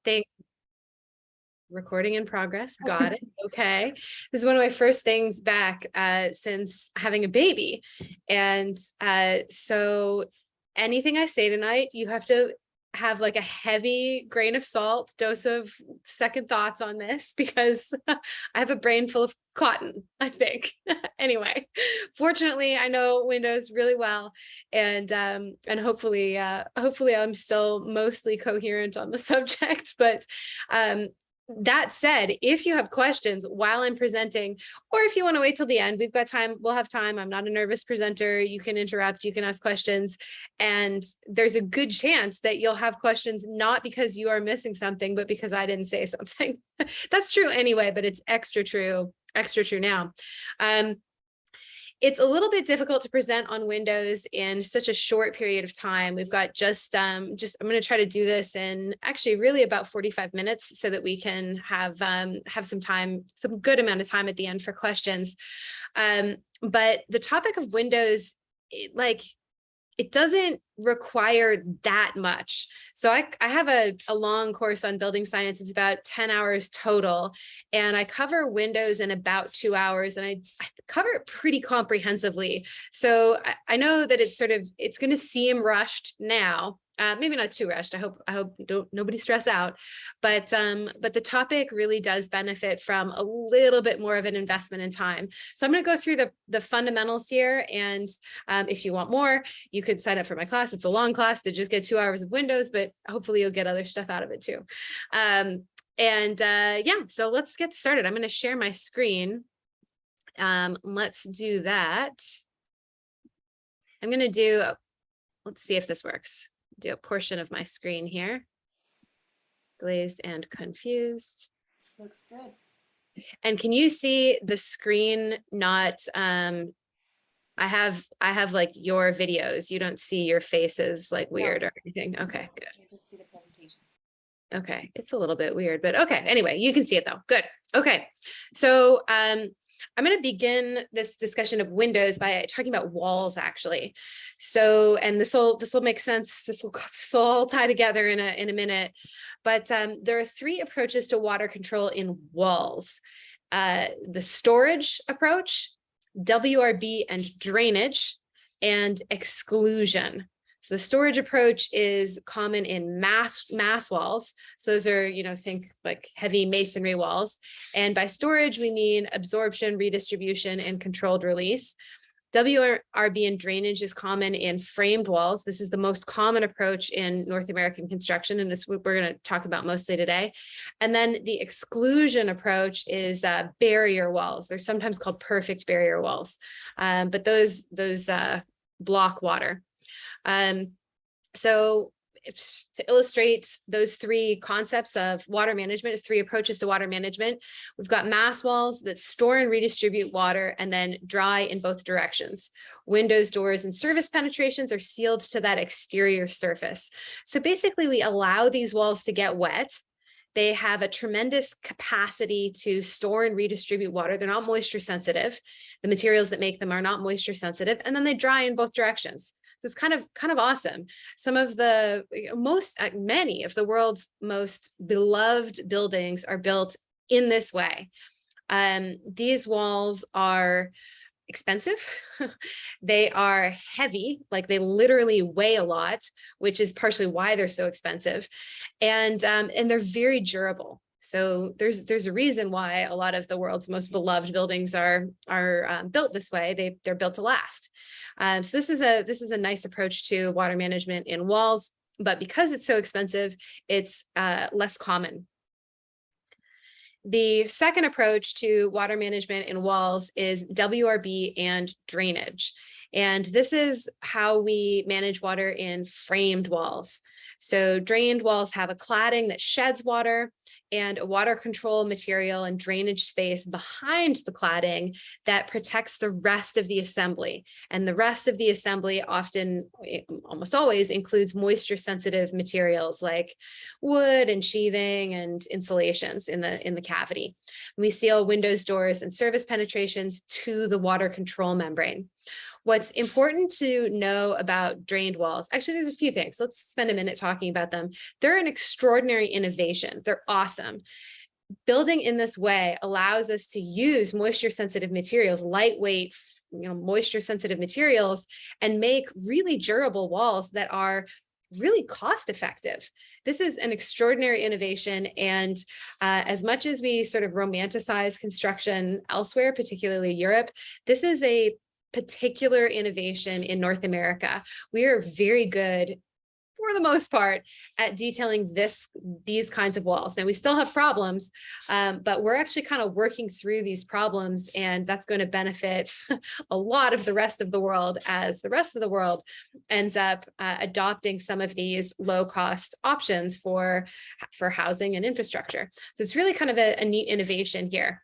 Thank Recording in progress. Got it. Okay. This is one of my first things back since having a baby. And so anything I say tonight, you have to have like a heavy grain of salt, dose of second thoughts on this, because I have a brain full of cotton, I think. Anyway, fortunately, I know Windows really well, and hopefully I'm still mostly coherent on the subject. But that said, if you have questions while I'm presenting, or if you want to wait till the end, we've got time, we'll have time. I'm not a nervous presenter. You can interrupt, you can ask questions. And there's a good chance that you'll have questions, not because you are missing something, but because I didn't say something. That's true anyway, but it's extra true now. It's a little bit difficult to present on Windows in such a short period of time. We've got I'm going to try to do this in actually really about 45 minutes so that we can have some time, some good amount of time at the end for questions. But the topic of Windows, it doesn't require that much. So I have a long course on building science. It's about 10 hours total. And I cover Windows in about 2 hours, and I cover it pretty comprehensively. So I know that it's going to seem rushed now. Maybe not too rushed. I hope nobody stress out, but the topic really does benefit from a little bit more of an investment in time. So I'm going to go through the fundamentals here, and if you want more, you could sign up for my class. It's a long class to just get 2 hours of Windows, but hopefully you'll get other stuff out of it too. Yeah, so let's get started. I'm going to share my screen. Let's do that. I'm going to do. Let's see if this works. Do a portion of my screen here. Glazed and confused. Looks good. And can you see the screen? Not I have like your videos. You don't see your faces like weird or anything. Okay, good. You just see the presentation. Okay, it's a little bit weird, but okay. Anyway, you can see it though. Good. Okay. So I'm going to begin this discussion of Windows by talking about walls, actually. So, and this will make sense. This will all tie together in a minute. But there are three approaches to water control in walls: the storage approach, WRB and drainage, and exclusion. So the storage approach is common in mass walls. So those are, think like heavy masonry walls. And by storage, we mean absorption, redistribution, and controlled release. WRB and drainage is common in framed walls. This is the most common approach in North American construction, and this we're going to talk about mostly today. And then the exclusion approach is barrier walls. They're sometimes called perfect barrier walls, but those block water. So to illustrate those three concepts of water management, is three approaches to water management. We've got mass walls that store and redistribute water and then dry in both directions. Windows, doors, and service penetrations are sealed to that exterior surface. So basically we allow these walls to get wet. They have a tremendous capacity to store and redistribute water. They're not moisture sensitive. The materials that make them are not moisture sensitive, and then they dry in both directions. So it's kind of awesome. Some of many of the world's most beloved buildings are built in this way. These walls are expensive. They are heavy, like they literally weigh a lot, which is partially why they're so expensive. And they're very durable. So there's a reason why a lot of the world's most beloved buildings are built this way. They're built to last. So this is a nice approach to water management in walls, but because it's so expensive, it's less common. The second approach to water management in walls is WRB and drainage. And this is how we manage water in framed walls. So drained walls have a cladding that sheds water and a water control material and drainage space behind the cladding that protects the rest of the assembly. And the rest of the assembly often, almost always, includes moisture sensitive materials like wood and sheathing and insulations in the cavity. And we seal windows, doors, and service penetrations to the water control membrane. What's important to know about drained walls, actually, there's a few things. Let's spend a minute talking about them. They're an extraordinary innovation. They're awesome. Building in this way allows us to use moisture sensitive materials, lightweight, moisture sensitive materials, and make really durable walls that are really cost effective. This is an extraordinary innovation. And as much as we sort of romanticize construction elsewhere, particularly Europe, this is a particular innovation in North America. We are very good, for the most part, at detailing these kinds of walls. Now, we still have problems, but we're actually kind of working through these problems, and that's going to benefit a lot of the rest of the world as the rest of the world ends up adopting some of these low-cost options for housing and infrastructure. So it's really kind of a neat innovation here.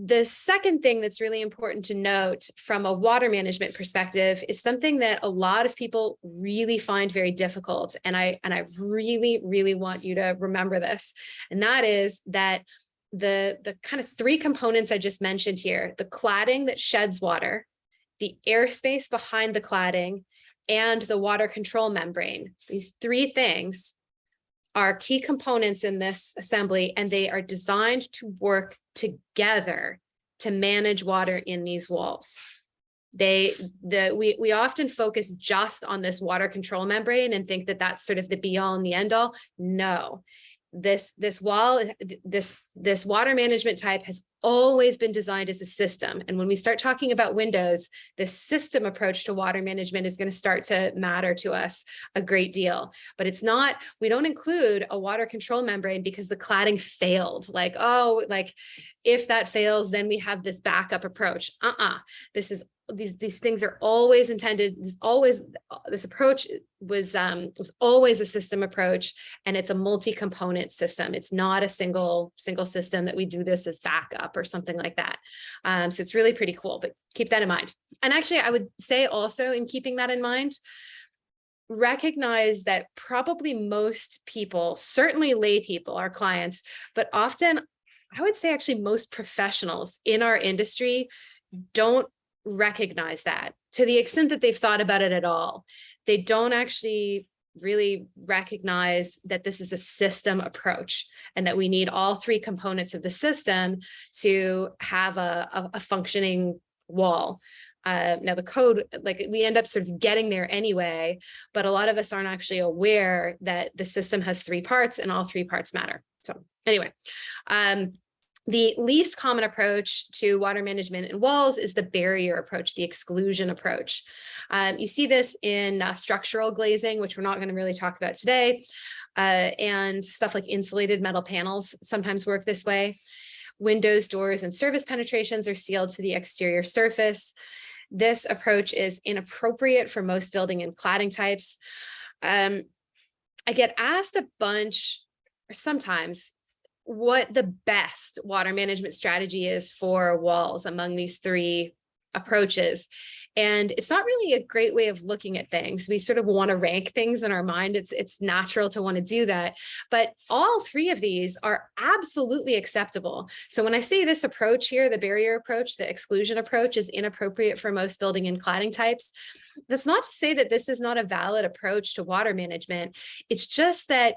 The second thing that's really important to note from a water management perspective is something that a lot of people really find very difficult. And I really, really want you to remember this. And that is that the kind of three components I just mentioned here, the cladding that sheds water, the airspace behind the cladding, and the water control membrane, these three things are key components in this assembly, and they are designed to work together to manage water in these walls. We often focus just on this water control membrane and think that that's sort of the be all and the end all. No, this water management type has always been designed as a system. And when we start talking about windows, the system approach to water management is going to start to matter to us a great deal. But it's not, we don't include a water control membrane because the cladding failed. Like, oh, like if that fails, then we have this backup approach. This is these things are always intended. This approach was always a system approach, and it's a multi-component system. It's not a single system that we do this as backup or something like that. So it's really pretty cool, but keep that in mind. And actually, I would say also, in keeping that in mind, recognize that probably most people, certainly lay people, our clients, but often I would say actually most professionals in our industry don't recognize that to the extent that they've thought about it at all. They don't actually really recognize that this is a system approach and that we need all three components of the system to have a functioning wall. Now the code, like we end up sort of getting there anyway, but a lot of us aren't actually aware that the system has three parts and all three parts matter. So anyway, the least common approach to water management in walls is the barrier approach, the exclusion approach. You see this in structural glazing, which we're not going to really talk about today, and stuff like insulated metal panels sometimes work this way. Windows, doors, and service penetrations are sealed to the exterior surface. This approach is inappropriate for most building and cladding types. I get asked a bunch, or sometimes, what the best water management strategy is for walls among these three approaches. And it's not really a great way of looking at things. We sort of want to rank things in our mind. It's natural to want to do that. But all three of these are absolutely acceptable. So when I say this approach here, the barrier approach, the exclusion approach is inappropriate for most building and cladding types, that's not to say that this is not a valid approach to water management. It's just that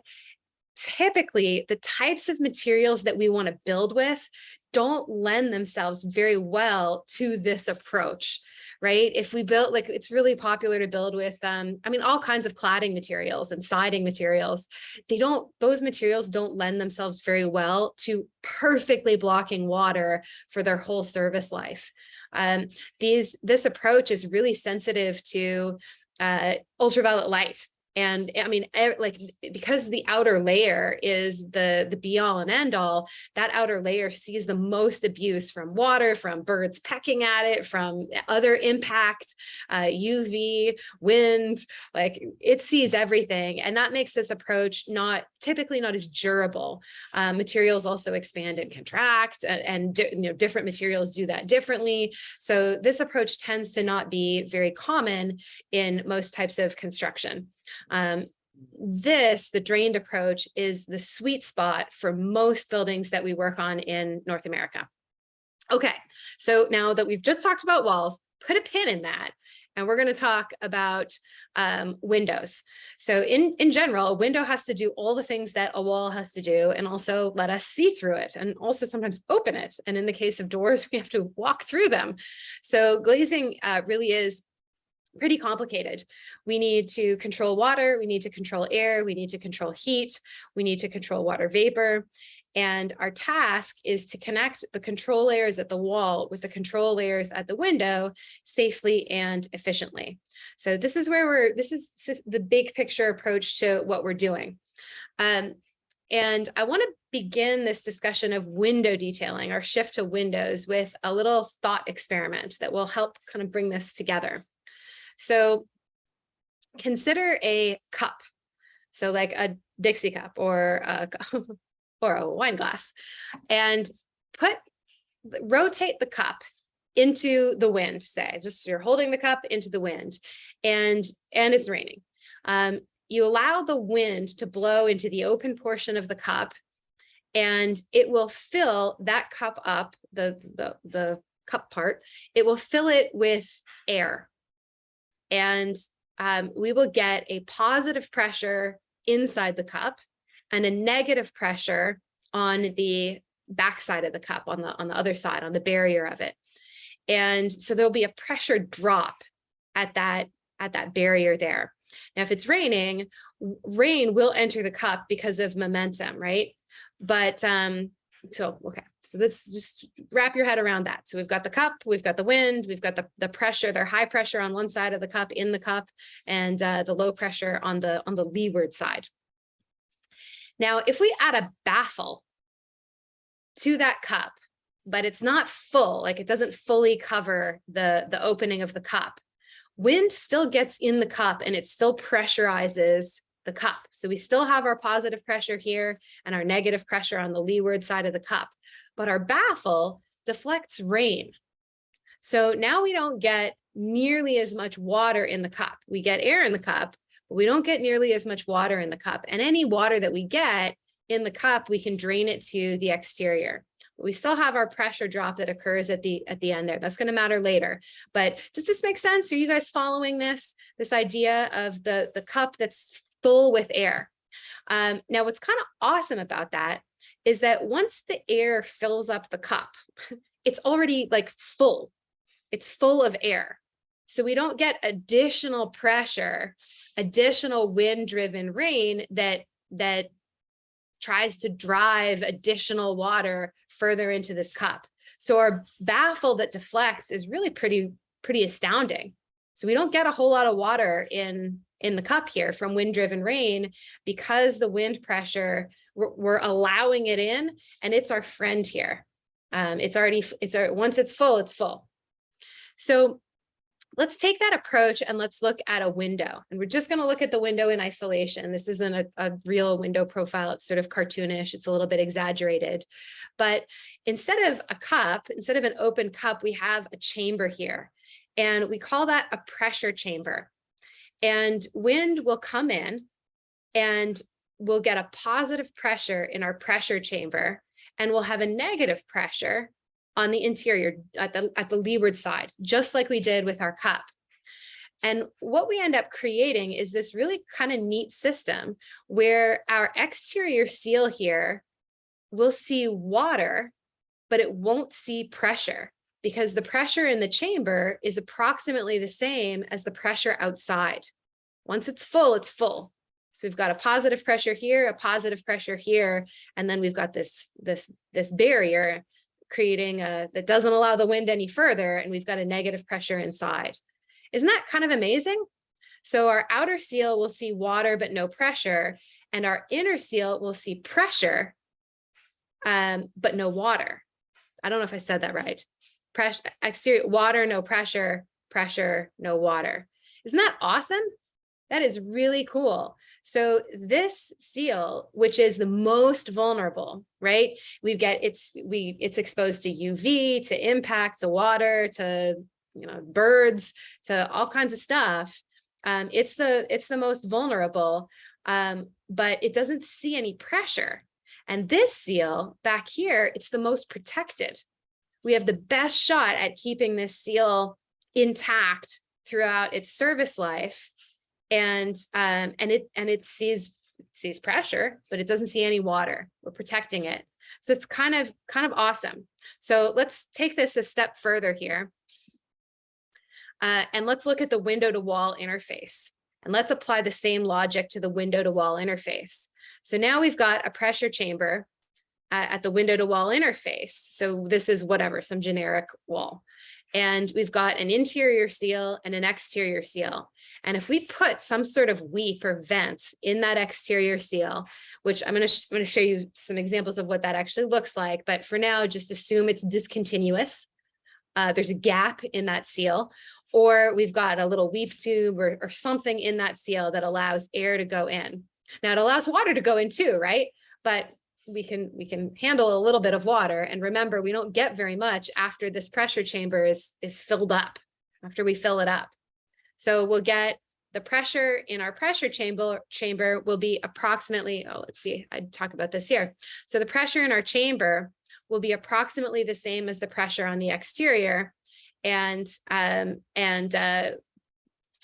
typically the types of materials that we want to build with don't lend themselves very well to this approach, right? If we build, like, it's really popular to build with, all kinds of cladding materials and siding materials. Those materials don't lend themselves very well to perfectly blocking water for their whole service life. This approach is really sensitive to ultraviolet light. And because the outer layer is the be all and end all, that outer layer sees the most abuse from water, from birds pecking at it, from other impact, UV, wind, like it sees everything. And that makes this approach typically not as durable. Materials also expand and contract, and different materials do that differently. So this approach tends to not be very common in most types of construction. The drained approach is the sweet spot for most buildings that we work on in North America. Okay, so now that we've just talked about walls, put a pin in that. And we're going to talk about windows. So in general, a window has to do all the things that a wall has to do, and also let us see through it, and also sometimes open it. And in the case of doors, we have to walk through them. So glazing really is pretty complicated. We need to control water, we need to control air, we need to control heat, we need to control water vapor. And our task is to connect the control layers at the wall with the control layers at the window safely and efficiently. So this is where this is the big picture approach to what we're doing. And I want to begin this discussion of window detailing, our shift to windows, with a little thought experiment that will help kind of bring this together. So consider a cup, so like a Dixie cup or a wine glass, and rotate the cup into the wind. Say, just you're holding the cup into the wind, and it's raining. You allow the wind to blow into the open portion of the cup, and it will fill that cup up, the cup part. It will fill it with air. And we will get a positive pressure inside the cup and a negative pressure on the backside of the cup, on the other side, on the barrier of it. And so there'll be a pressure drop at that barrier there. Now, if it's raining, rain will enter the cup because of momentum, right? But okay, so let's just wrap your head around that. So we've got the cup, we've got the wind, we've got the pressure, the high pressure on one side of the cup, in the cup, and the low pressure on the leeward side. Now, if we add a baffle to that cup, but it's not full, like it doesn't fully cover the opening of the cup, wind still gets in the cup and it still pressurizes the cup. So we still have our positive pressure here and our negative pressure on the leeward side of the cup, but our baffle deflects rain. So now we don't get nearly as much water in the cup. We get air in the cup, but we don't get nearly as much water in the cup. And any water that we get in the cup, we can drain it to the exterior. But we still have our pressure drop that occurs at the end there. That's going to matter later. But does this make sense? Are you guys following this idea of the cup that's full with air? Now, what's kind of awesome about that is that once the air fills up the cup, it's already like full. It's full of air. So we don't get additional pressure, additional wind-driven rain that tries to drive additional water further into this cup. So our baffle that deflects is really pretty astounding. So we don't get a whole lot of water in the cup here from wind-driven rain, because the wind pressure, we're allowing it in, and it's our friend here. Once it's full, it's full. So let's take that approach and let's look at a window. And we're just going to look at the window in isolation. This isn't a real window profile. It's sort of cartoonish. It's a little bit exaggerated. But instead of a cup, instead of an open cup, we have a chamber here. And we call that a pressure chamber. And wind will come in and we'll get a positive pressure in our pressure chamber, and we'll have a negative pressure on the interior at the leeward side, just like we did with our cup. And what we end up creating is this really kind of neat system where our exterior seal here will see water, but it won't see pressure, because the pressure in the chamber is approximately the same as the pressure outside. Once it's full, it's full. So we've got a positive pressure here, a positive pressure here, and then we've got this barrier creating that doesn't allow the wind any further, and we've got a negative pressure inside. Isn't that kind of amazing? So our outer seal will see water but no pressure, and our inner seal will see pressure but no water. I don't know if I said that right. Pressure, exterior, water, no pressure, pressure, no water. Isn't that awesome? That is really cool. So this seal, which is the most vulnerable, right? It's exposed to UV, to impact, to water, to birds, to all kinds of stuff. It's the most vulnerable, but it doesn't see any pressure. And this seal back here, it's the most protected. We have the best shot at keeping this seal intact throughout its service life, and it sees pressure, but it doesn't see any water. We're protecting it. So it's kind of awesome. So let's take this a step further here. And let's look at the window to wall interface. And let's apply the same logic to the window to wall interface. So now we've got a pressure chamber at the window to wall interface. So this is whatever, some generic wall. And we've got an interior seal and an exterior seal. And if we put some sort of weep or vent in that exterior seal, which I'm going to show you some examples of what that actually looks like. But for now, just assume it's discontinuous. There's a gap in that seal, or we've got a little weep tube or something in that seal that allows air to go in. Now it allows water to go in too, right? But we can handle a little bit of water. And remember, we don't get very much after this pressure chamber is filled up, after we fill it up. So we'll get the pressure in our pressure chamber will be approximately, oh, let's see, I'd talk about this here. So the pressure in our chamber will be approximately the same as the pressure on the exterior. And it's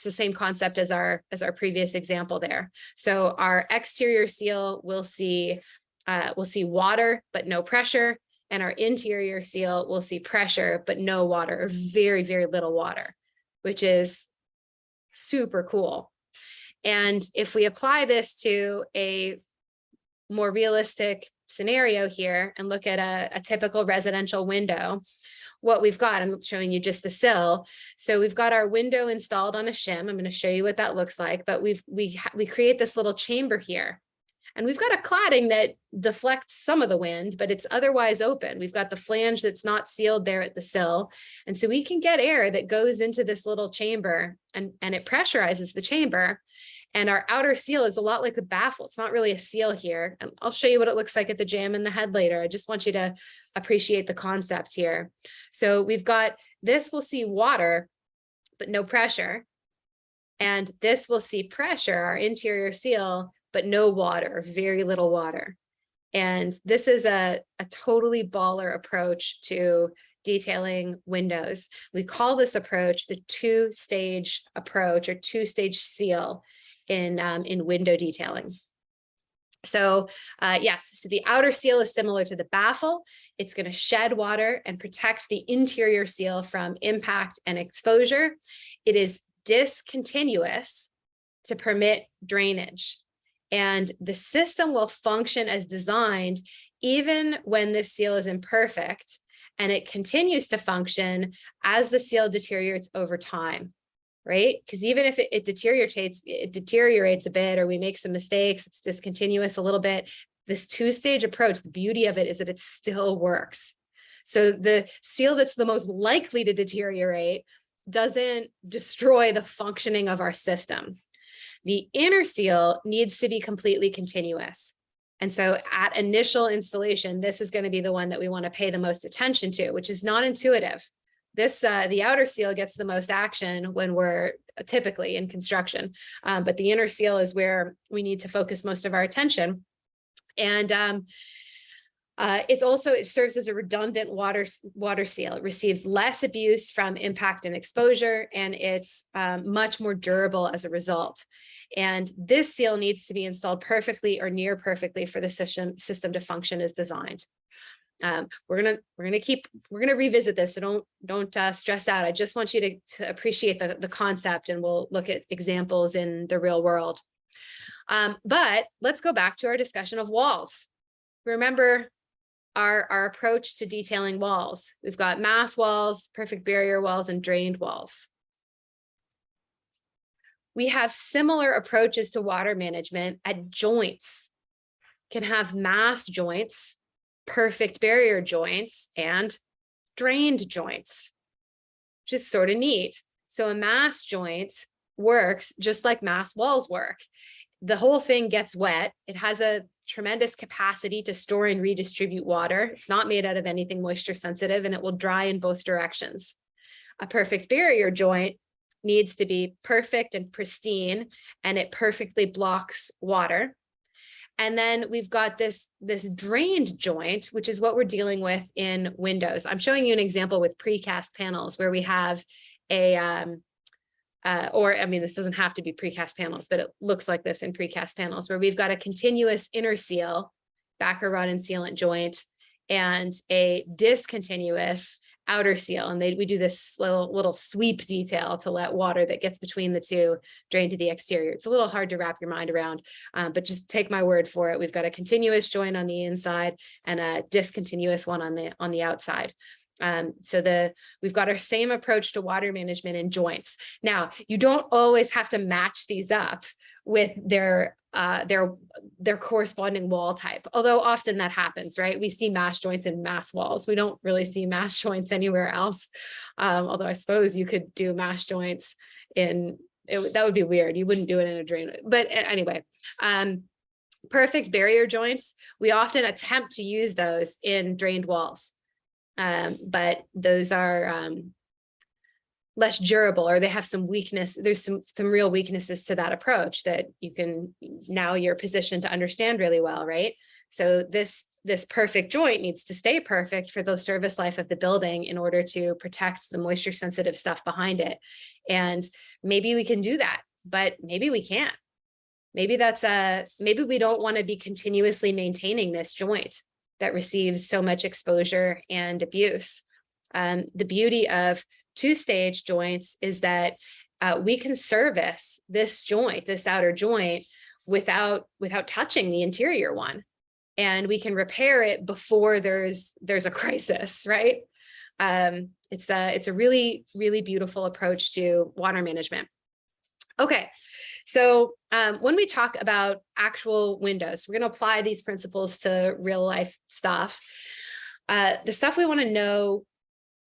the same concept as our previous example there. So our exterior seal will see water, but no pressure. And our interior seal will see pressure, but no water, or very, very little water, which is super cool. And if we apply this to a more realistic scenario here and look at a typical residential window, what we've got, I'm showing you just the sill. So we've got our window installed on a shim. I'm going to show you what that looks like, but we create this little chamber here. And we've got a cladding that deflects some of the wind, but it's otherwise open. We've got the flange that's not sealed there at the sill. And so we can get air that goes into this little chamber and it pressurizes the chamber. And our outer seal is a lot like the baffle. It's not really a seal here. And I'll show you what it looks like at the jam in the head later. I just want you to appreciate the concept here. So we've got, this will see water, but no pressure. And this will see pressure, our interior seal, but no water, very little water. And this is a totally baller approach to detailing windows. We call this approach the two-stage approach or two-stage seal in window detailing. So yes, so the outer seal is similar to the baffle. It's going to shed water and protect the interior seal from impact and exposure. It is discontinuous to permit drainage. And the system will function as designed even when this seal is imperfect, and it continues to function as the seal deteriorates over time, right? Because even if it deteriorates a bit, or we make some mistakes, it's discontinuous a little bit, this two-stage approach, the beauty of it is that it still works. So the seal that's the most likely to deteriorate doesn't destroy the functioning of our system. The inner seal needs to be completely continuous. And so at initial installation, this is going to be the one that we want to pay the most attention to, which is not intuitive. This, the outer seal gets the most action when we're typically in construction, but the inner seal is where we need to focus most of our attention. And it serves as a redundant water seal. It receives less abuse from impact and exposure, and it's much more durable as a result. And this seal needs to be installed perfectly or near perfectly for the system to function as designed. We're gonna revisit this, so don't stress out. I just want you to appreciate the concept, and we'll look at examples in the real world. But let's go back to our discussion of walls. Remember our approach to detailing walls. We've got mass walls, perfect barrier walls, and drained walls. We have similar approaches to water management at joints. Can have mass joints, perfect barrier joints, and drained joints, which is sort of neat. So a mass joint works just like mass walls work. The whole thing gets wet. It has a tremendous capacity to store and redistribute water. It's not made out of anything moisture sensitive, and it will dry in both directions. A perfect barrier joint needs to be perfect and pristine, and it perfectly blocks water. And then we've got this drained joint, which is what we're dealing with in windows. I'm showing you an example with precast panels where we have or I mean, this doesn't have to be precast panels, but it looks like this in precast panels, where we've got a continuous inner seal, backer rod and sealant joint, and a discontinuous outer seal. And we do this little sweep detail to let water that gets between the two drain to the exterior. It's a little hard to wrap your mind around, but just take my word for it. We've got a continuous joint on the inside and a discontinuous one on the outside. So we've got our same approach to water management in joints. Now, you don't always have to match these up with their corresponding wall type, although often that happens, right? We see mass joints in mass walls. We don't really see mass joints anywhere else. Although I suppose you could do mass joints that would be weird. You wouldn't do it in a drain. But anyway, perfect barrier joints, we often attempt to use those in drained walls. But those are less durable, or they have some weakness. There's some real weaknesses to that approach that you're positioned to understand really well, right? So this perfect joint needs to stay perfect for the service life of the building in order to protect the moisture sensitive stuff behind it. And maybe we can do that, but maybe we can't. Maybe maybe we don't want to be continuously maintaining this joint that receives so much exposure and abuse. The beauty of two-stage joints is that we can service this joint, this outer joint, without touching the interior one, and we can repair it before there's a crisis, right? It's a really, really beautiful approach to water management. Okay, so when we talk about actual windows, we're going to apply these principles to real life stuff. The stuff we want to know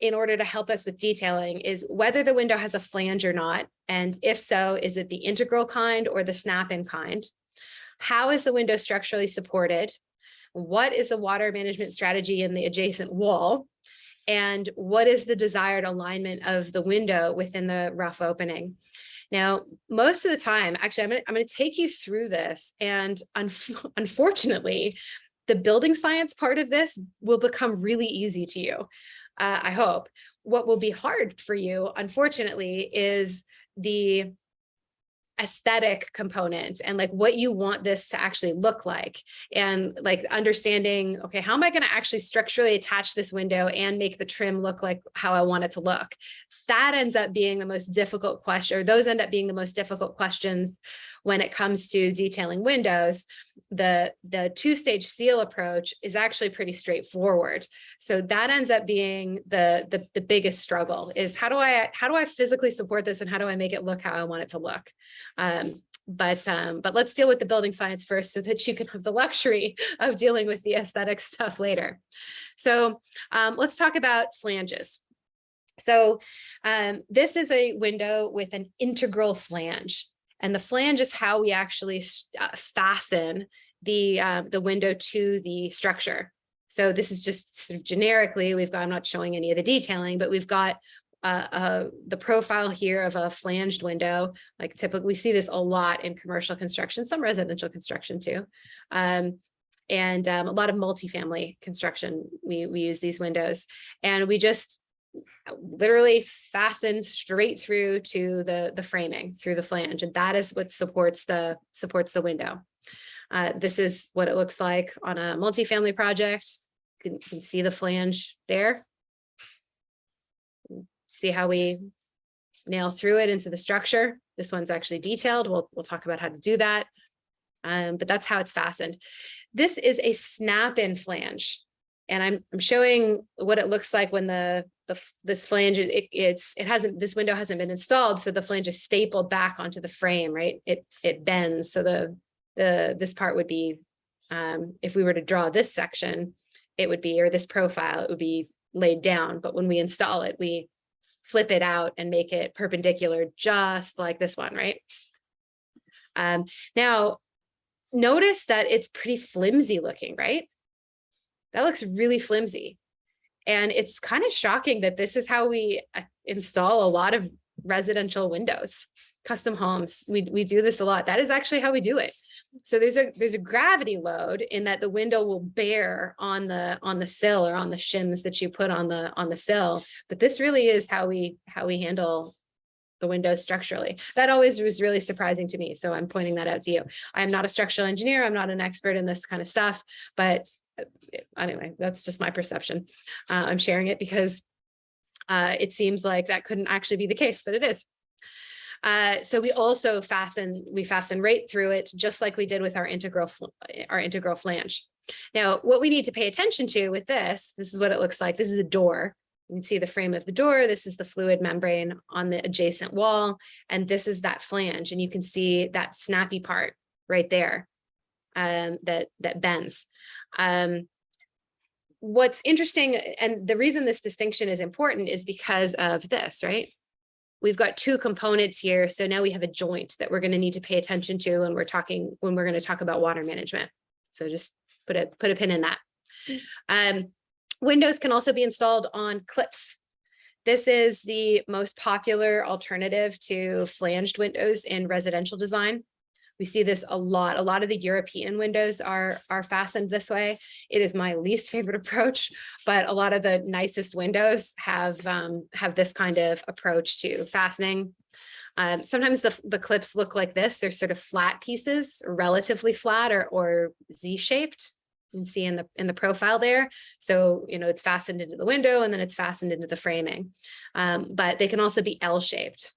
in order to help us with detailing is whether the window has a flange or not. And if so, is it the integral kind or the snap-in kind? How is the window structurally supported? What is the water management strategy in the adjacent wall? And what is the desired alignment of the window within the rough opening? Now, most of the time, actually, I'm going to take you through this, and unfortunately, the building science part of this will become really easy to you, I hope. What will be hard for you, unfortunately, is the aesthetic component and like what you want this to actually look like, and like understanding, okay, how am I going to actually structurally attach this window and make the trim look like how I want it to look? That ends up being the most difficult question, or those end up being the most difficult questions when it comes to detailing windows. The two-stage seal approach is actually pretty straightforward. So that ends up being the biggest struggle, is how do I physically support this, and how do I make it look how I want it to look? But let's deal with the building science first, so that you can have the luxury of dealing with the aesthetic stuff later. So let's talk about flanges. So this is a window with an integral flange, and the flange is how we actually fasten the window to the structure. So this is just sort of generically, I'm not showing any of the detailing, but we've got the profile here of a flanged window. Like typically we see this a lot in commercial construction, some residential construction too. And a lot of multifamily construction, we use these windows, and we just literally fasten straight through to the framing through the flange, and that is what supports the window. This is what it looks like on a multifamily project. You can see the flange there. See how we nail through it into the structure. This one's actually detailed. We'll talk about how to do that. But that's how it's fastened. This is a snap-in flange, and I'm showing what it looks like when this flange this window hasn't been installed, so the flange is stapled back onto the frame, right? It bends, so this part would be, if we were to draw this section, it would be, or this profile, it would be laid down. But when we install it, we flip it out and make it perpendicular, just like this one, right? Now, notice that it's pretty flimsy looking, right? That looks really flimsy. And it's kind of shocking that this is how we install a lot of residential windows, custom homes. We do this a lot. That is actually how we do it. So there's a gravity load in that the window will bear on the sill or on the shims that you put on the sill. But this really is how we handle the window structurally. That always was really surprising to me. So I'm pointing that out to you. I'm not a structural engineer. I'm not an expert in this kind of stuff, but anyway, that's just my perception. I'm sharing it because it seems like that couldn't actually be the case, but it is. So we also fasten right through it, just like we did with our integral flange. Now, what we need to pay attention to with this is what it looks like. This is a door. You can see the frame of the door. This is the fluid membrane on the adjacent wall. And this is that flange. And you can see that snappy part right there that bends. What's interesting, and the reason this distinction is important is because of this, right? We've got two components here. So now we have a joint that we're going to need to pay attention to when we're going to talk about water management. So just put a pin in that. Windows can also be installed on clips. This is the most popular alternative to flanged windows in residential design. We see this a lot. A lot of the European windows are fastened this way. It is my least favorite approach, but a lot of the nicest windows have this kind of approach to fastening. Sometimes the clips look like this. They're sort of flat pieces, relatively flat or Z-shaped. You can see in the profile there. So, it's fastened into the window and then it's fastened into the framing. But they can also be L-shaped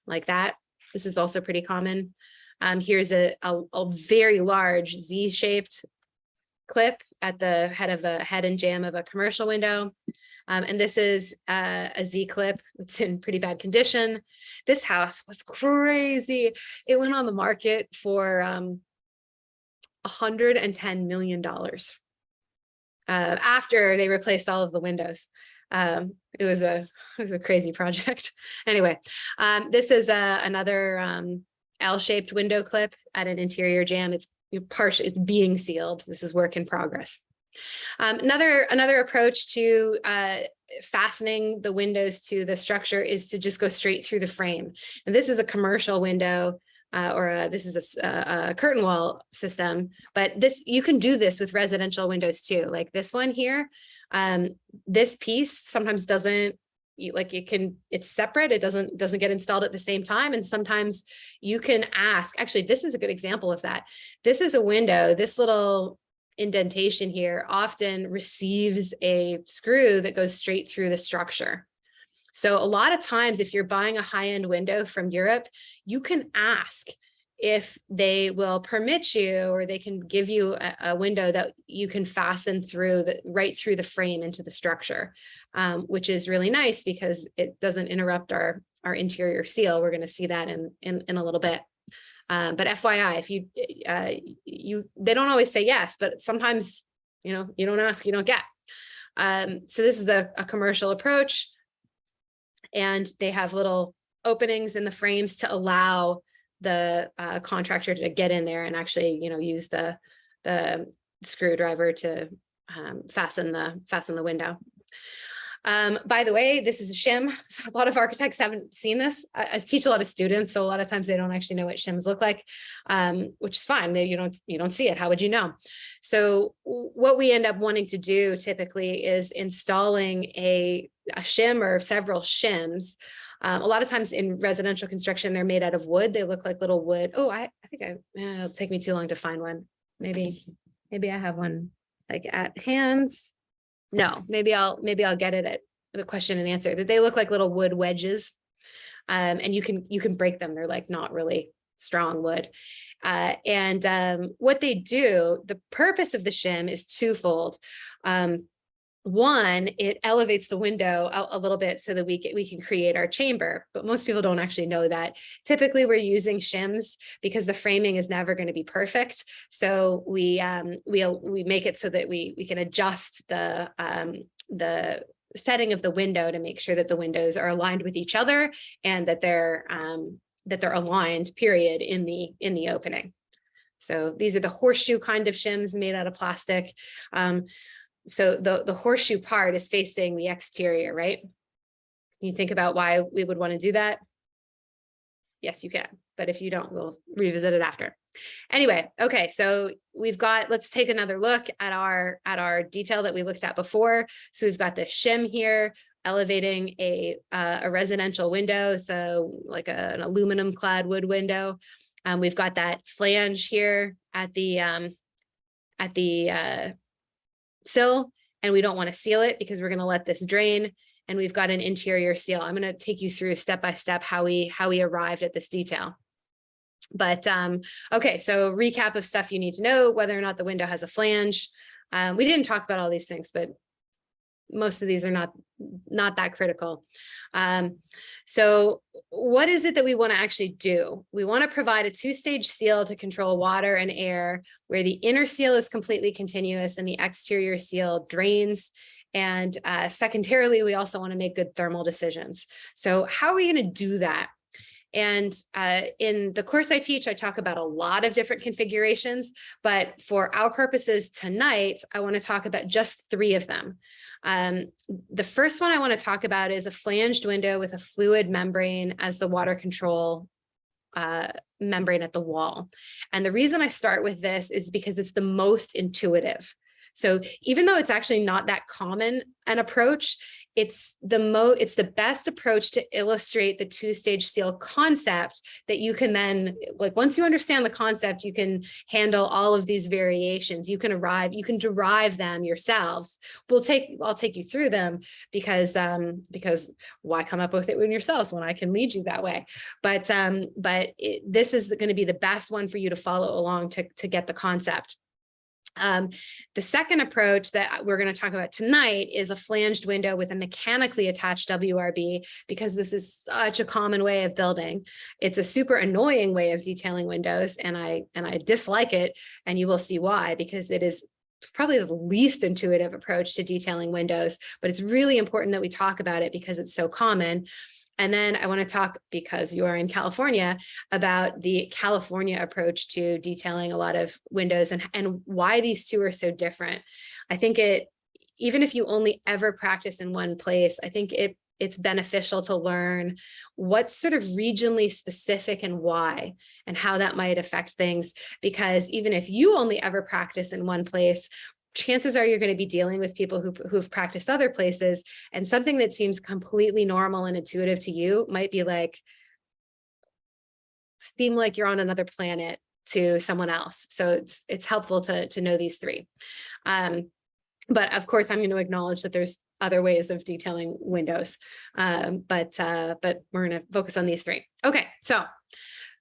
like that. This is also pretty common. Here's a very large Z-shaped clip at the head and jamb of a commercial window. And this is a Z-clip. It's in pretty bad condition. This house was crazy. It went on the market for $110 million after they replaced all of the windows. It was a crazy project. Anyway, this is another L-shaped window clip at an interior jamb. It's being sealed. This is work in progress. Another approach to fastening the windows to the structure is to just go straight through the frame. And this is a commercial window. This is a curtain wall system, but you can do this with residential windows too. Like this one here, this piece sometimes it's separate. It doesn't get installed at the same time. And sometimes you can ask, actually, this is a good example of that. This is a window, this little indentation here often receives a screw that goes straight through the structure. So a lot of times, if you're buying a high-end window from Europe, you can ask if they will permit you, or they can give you a window that you can fasten right through the frame into the structure, which is really nice because it doesn't interrupt our interior seal. We're going to see that in a little bit. But FYI, if they don't always say yes, but sometimes, you don't ask, you don't get. So this is a commercial approach. And they have little openings in the frames to allow the contractor to get in there and actually, use the screwdriver to fasten the window. By the way, this is a shim. So a lot of architects haven't seen this. I teach a lot of students, so a lot of times they don't actually know what shims look like, which is fine. You don't see it. How would you know? So what we end up wanting to do typically is installing a shim or several shims. A lot of times in residential construction, they're made out of wood. They look like little wood. Oh, I think it'll take me too long to find one. Maybe I have one like at hand. No, maybe I'll get it at the question and answer. That they look like little wood wedges, and you can break them. They're like not really strong wood. And what they do, the purpose of the shim is twofold. One, it elevates the window a little bit so that we can create our chamber, but most people don't actually know that. Typically, we're using shims because the framing is never going to be perfect. So we make it so that we can adjust the setting of the window to make sure that the windows are aligned with each other and that they're aligned, period, in the opening. So these are the horseshoe kind of shims made out of plastic. So the horseshoe part is facing the exterior, right? You think about why we would want to do that? Yes, you can. But if you don't, we'll revisit it after. Anyway, okay, so we've got, let's take another look at our detail that we looked at before. So we've got the shim here elevating a residential window, so like an aluminum clad wood window. We've got that flange here at the sill, and we don't want to seal it because we're going to let this drain. And we've got an interior seal. I'm going to take you through step by step how we arrived at this detail. But okay, so recap of stuff you need to know: whether or not the window has a flange. We didn't talk about all these things, but most of these are not that critical. So what is it that we want to actually do? We want to provide a two-stage seal to control water and air, where the inner seal is completely continuous and the exterior seal drains. And secondarily, we also want to make good thermal decisions. So how are we going to do that? And in the course I teach, I talk about a lot of different configurations, but for our purposes tonight, I want to talk about just 3 of them. The first one I want to talk about is a flanged window with a fluid membrane as the water control membrane at the wall. And the reason I start with this is because it's the most intuitive. So even though it's actually not that common an approach, it's the best approach to illustrate the two-stage seal concept that you can then, like, once you understand the concept, you can handle all of these variations. You can derive them yourselves. I'll take you through them because why come up with it yourselves when I can lead you that way? But this is going to be the best one for you to follow along to get the concept. The second approach that we're going to talk about tonight is a flanged window with a mechanically attached WRB, because this is such a common way of building. It's a super annoying way of detailing windows, and I dislike it, and you will see why, because it is probably the least intuitive approach to detailing windows, but it's really important that we talk about it because it's so common. And then I want to talk, because you are in California, about the California approach to detailing a lot of windows and why these two are so different. I think even if you only ever practice in one place, I think it's beneficial to learn what's sort of regionally specific and why, and how that might affect things. Because even if you only ever practice in one place, chances are you're going to be dealing with people who've practiced other places, and something that seems completely normal and intuitive to you might seem like you're on another planet to someone else. So it's helpful to know these 3. But of course, I'm going to acknowledge that there's other ways of detailing windows, but we're going to focus on these 3. Okay, so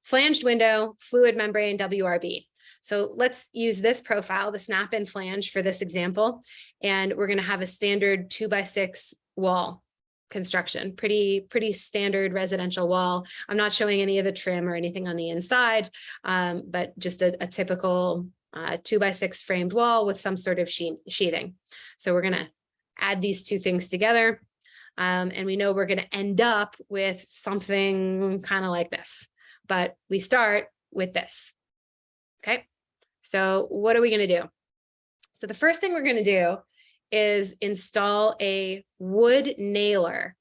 flanged window, fluid membrane, WRB. So let's use this profile, the snap-in flange, for this example. And we're going to have a standard 2x6 wall construction, pretty standard residential wall. I'm not showing any of the trim or anything on the inside, but just a typical 2x6 framed wall with some sort of sheathing. So we're going to add these 2 things together. And we know we're going to end up with something kind of like this, but we start with this. Okay. So what are we going to do? So the first thing we're going to do is install a wood nailer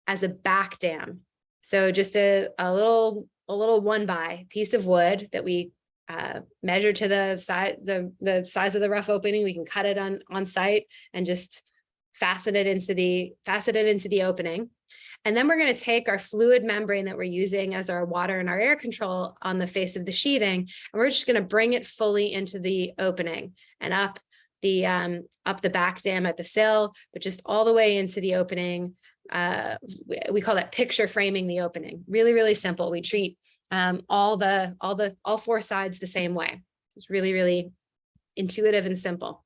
as a back dam. So just a little 1x piece of wood that we measure to the size of the rough opening. We can cut it on site and just fasten it into the opening. And then we're going to take our fluid membrane that we're using as our water and our air control on the face of the sheathing, and we're just going to bring it fully into the opening and up the back dam at the sill, but just all the way into the opening. We call that picture framing the opening. Really, really simple. We treat all 4 sides the same way. It's really, really intuitive and simple.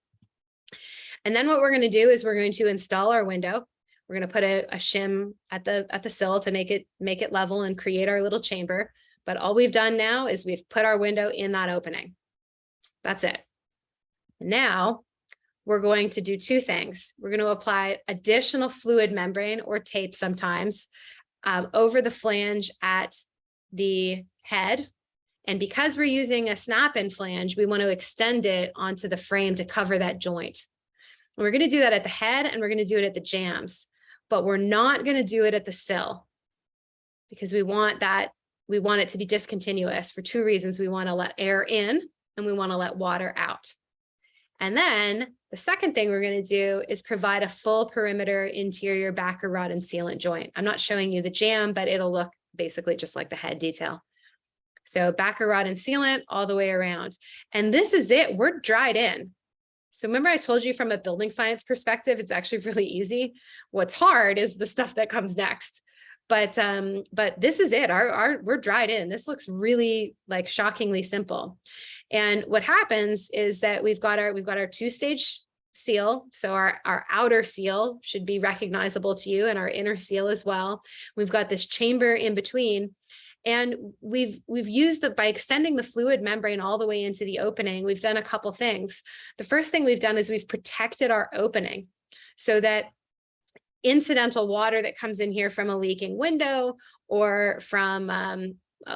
And then what we're going to do is we're going to install our window. We're going to put a shim at the sill to make it level and create our little chamber. But all we've done now is we've put our window in that opening. That's it. Now we're going to do 2 things. We're going to apply additional fluid membrane, or tape sometimes, over the flange at the head. And because we're using a snap-in flange, we want to extend it onto the frame to cover that joint. And we're going to do that at the head, and we're going to do it at the jambs, but we're not going to do it at the sill, because we want that we want it to be discontinuous for two reasons. We want to let air in and we want to let water out. And then the second thing we're going to do is provide a full perimeter interior backer rod and sealant joint. I'm not showing you the jam, but it'll look basically just like the head detail. So backer rod and sealant all the way around. And this is it. We're dried in. So remember I told you from a building science perspective, it's actually really easy. What's hard is the stuff that comes next. But this is it. We're dried in. This looks really like shockingly simple. And what happens is that we've got our two-stage seal. So our outer seal should be recognizable to you and our inner seal as well. We've got this chamber in between. And we've used by extending the fluid membrane all the way into the opening, we've done a couple things. The first thing we've done is we've protected our opening so that incidental water that comes in here from a leaking window or from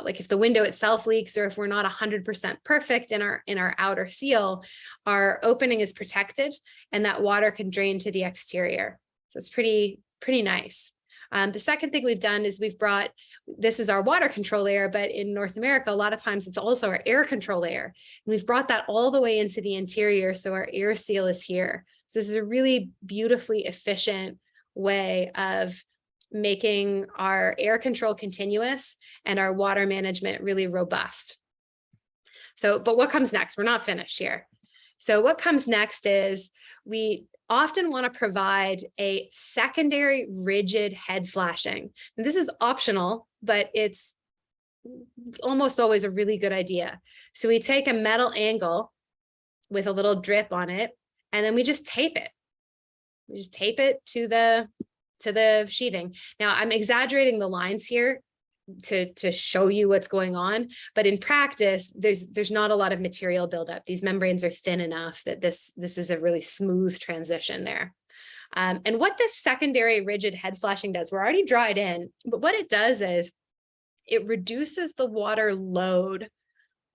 like if the window itself leaks or if we're not 100% perfect in our outer seal, our opening is protected and that water can drain to the exterior. So it's pretty nice. The second thing we've done is we've brought, this is our water control layer, but in North America, a lot of times it's also our air control layer. And we've brought that all the way into the interior. So our air seal is here. So this is a really beautifully efficient way of making our air control continuous and our water management really robust. So, but what comes next? We're not finished here. So what comes next is we often want to provide a secondary rigid head flashing. And this is optional, but it's almost always a really good idea. So we take a metal angle with a little drip on it, and then we just tape it. We just tape it to the sheathing. Now I'm exaggerating the lines here to show you what's going on, but in practice, there's not a lot of material buildup. These membranes are thin enough that this is a really smooth transition there. And what this secondary rigid head flashing does, we're already dried in, but what it does is it reduces the water load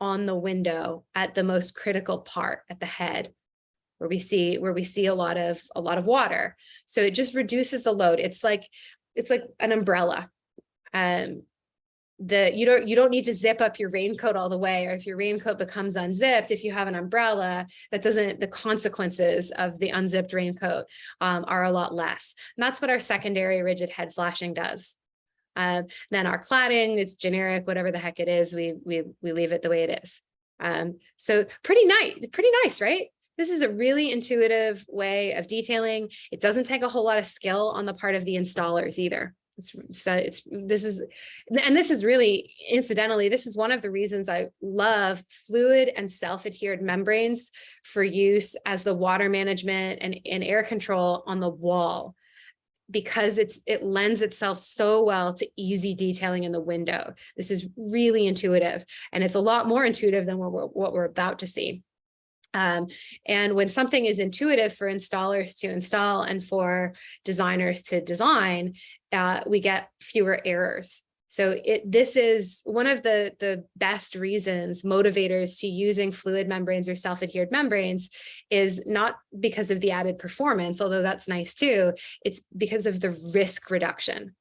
on the window at the most critical part at the head, where we see a lot of water. So it just reduces the load. It's like an umbrella. You don't need to zip up your raincoat all the way, or if your raincoat becomes unzipped, if you have an umbrella, the consequences of the unzipped raincoat are a lot less. And that's what our secondary rigid head flashing does. Then our cladding, it's generic, whatever the heck it is, we leave it the way it is. So pretty nice, right? This is a really intuitive way of detailing. It doesn't take a whole lot of skill on the part of the installers either. This is really, incidentally, this is one of the reasons I love fluid and self-adhered membranes for use as the water management and air control on the wall, because it lends itself so well to easy detailing in the window. This is really intuitive, and it's a lot more intuitive than what we're about to see. And when something is intuitive for installers to install and for designers to design, we get fewer errors. So this is one of the best reasons, motivators to using fluid membranes or self-adhered membranes, is not because of the added performance, although that's nice too. It's because of the risk reduction.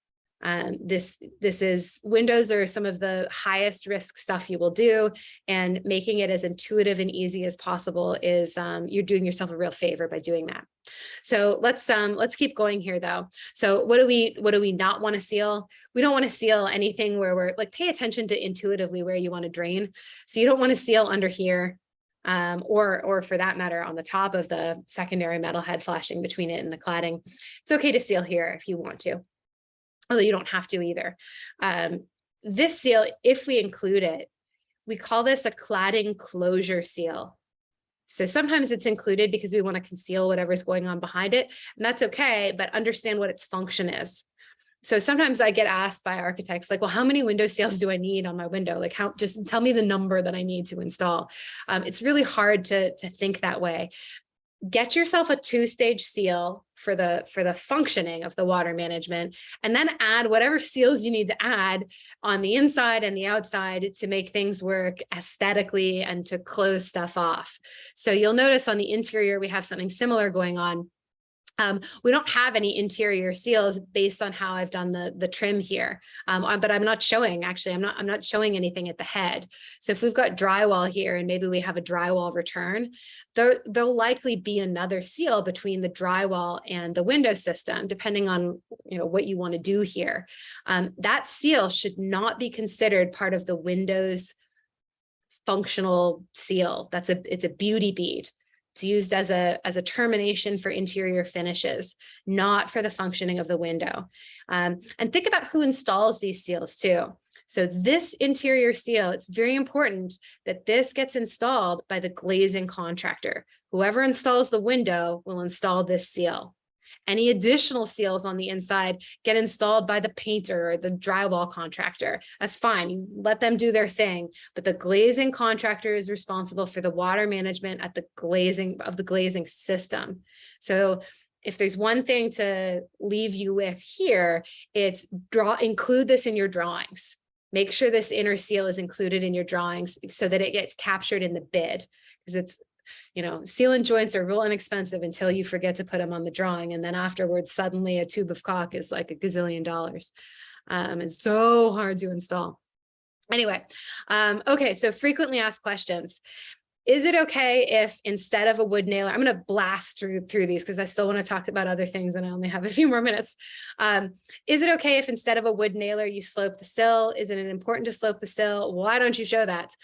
Windows are some of the highest risk stuff you will do, and making it as intuitive and easy as possible is you're doing yourself a real favor by doing that. So let's keep going here though. So what do we not want to seal? We don't want to seal anything where we're like, pay attention to intuitively where you want to drain. So you don't want to seal under here, or for that matter, on the top of the secondary metal head flashing between it and the cladding. It's okay to seal here if you want to, although you don't have to either. This seal, if we include it, we call this a cladding closure seal. So sometimes it's included because we want to conceal whatever's going on behind it, and that's okay, but understand what its function is. So sometimes I get asked by architects, like, well, how many window seals do I need on my window? Like, just tell me the number that I need to install. It's really hard to think that way. Get yourself a two-stage seal for the functioning of the water management, and then add whatever seals you need to add on the inside and the outside to make things work aesthetically and to close stuff off. So you'll notice on the interior, we have something similar going on. We don't have any interior seals based on how I've done the trim here, but I'm not showing, actually, I'm not showing anything at the head. So if we've got drywall here and maybe we have a drywall return, there'll likely be another seal between the drywall and the window system, depending on what you want to do here. That seal should not be considered part of the Windows functional seal. It's a beauty bead. It's used as a termination for interior finishes, not for the functioning of the window. And think about who installs these seals too. So this interior seal, it's very important that this gets installed by the glazing contractor. Whoever installs the window will install this seal. Any additional seals on the inside get installed by the painter or the drywall contractor. That's fine. You let them do their thing, but the glazing contractor is responsible for the water management at the glazing system. So if there's one thing to leave you with here, it's include this in your drawings. Make sure this inner seal is included in your drawings so that it gets captured in the bid, because it's sealant joints are real inexpensive until you forget to put them on the drawing. And then afterwards, suddenly a tube of caulk is like $1 gazillion. It's so hard to install. Anyway, okay, so frequently asked questions. Is it okay if instead of a wood nailer, I'm going to blast through these because I still want to talk about other things and I only have a few more minutes. Is it okay if instead of a wood nailer, you slope the sill? Isn't it important to slope the sill? Why don't you show that?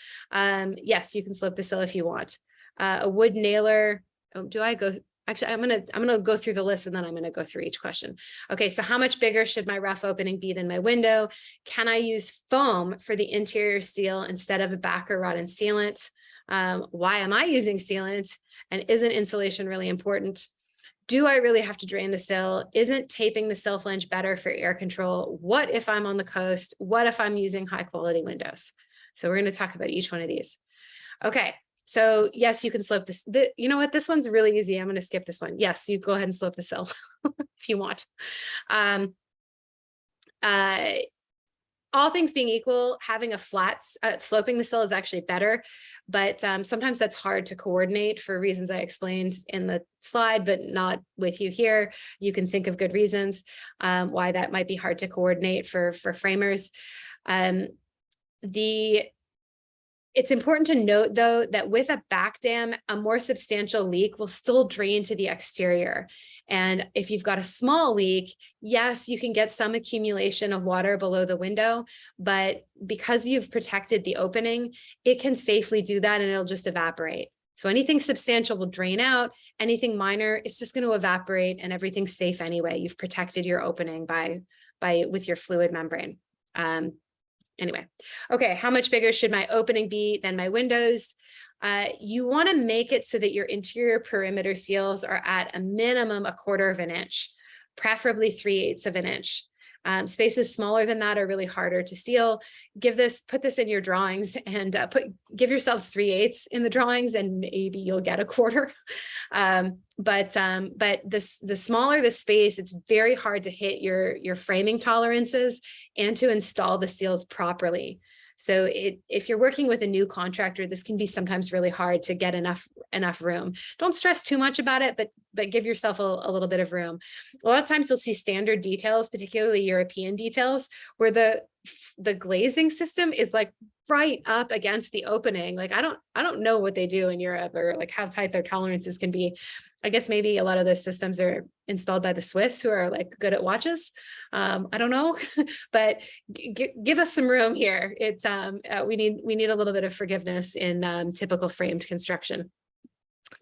Yes, you can slope the sill if you want. A wood nailer, actually, I'm gonna go through the list and then I'm gonna go through each question. Okay, so how much bigger should my rough opening be than my window? Can I use foam for the interior seal instead of a backer rod and sealant? Why am I using sealant? And isn't insulation really important? Do I really have to drain the sill? Isn't taping the sill flange better for air control? What if I'm on the coast? What if I'm using high quality windows? So we're gonna talk about each one of these. Okay. So yes, you can slope this. You know what? This one's really easy. I'm going to skip this one. Yes, you go ahead and slope the sill if you want. All things being equal, having a flat, sloping the sill is actually better, but sometimes that's hard to coordinate for reasons I explained in the slide, but not with you here. You can think of good reasons why that might be hard to coordinate for framers. It's important to note, though, that with a back dam, a more substantial leak will still drain to the exterior. And if you've got a small leak, yes, you can get some accumulation of water below the window, but because you've protected the opening, it can safely do that and it'll just evaporate. So anything substantial will drain out, anything minor, it's just going to evaporate and everything's safe anyway. You've protected your opening with your fluid membrane. Anyway, okay, how much bigger should my opening be than my windows? You want to make it so that your interior perimeter seals are at a minimum 1/4 inch, preferably 3/8 of an inch. Spaces smaller than that are really harder to seal. Put this in your drawings and give yourselves 3/8 in the drawings and maybe you'll get 1/4. But the smaller the space, it's very hard to hit your framing tolerances and to install the seals properly. So if you're working with a new contractor, this can be sometimes really hard to get enough room. Don't stress too much about it, but give yourself a little bit of room. A lot of times you'll see standard details, particularly European details, where the glazing system is like right up against the opening. Like I don't know what they do in Europe or like how tight their tolerances can be. I guess maybe a lot of those systems are installed by the Swiss who are like good at watches. I don't know, but give us some room here. It's we need a little bit of forgiveness in typical framed construction.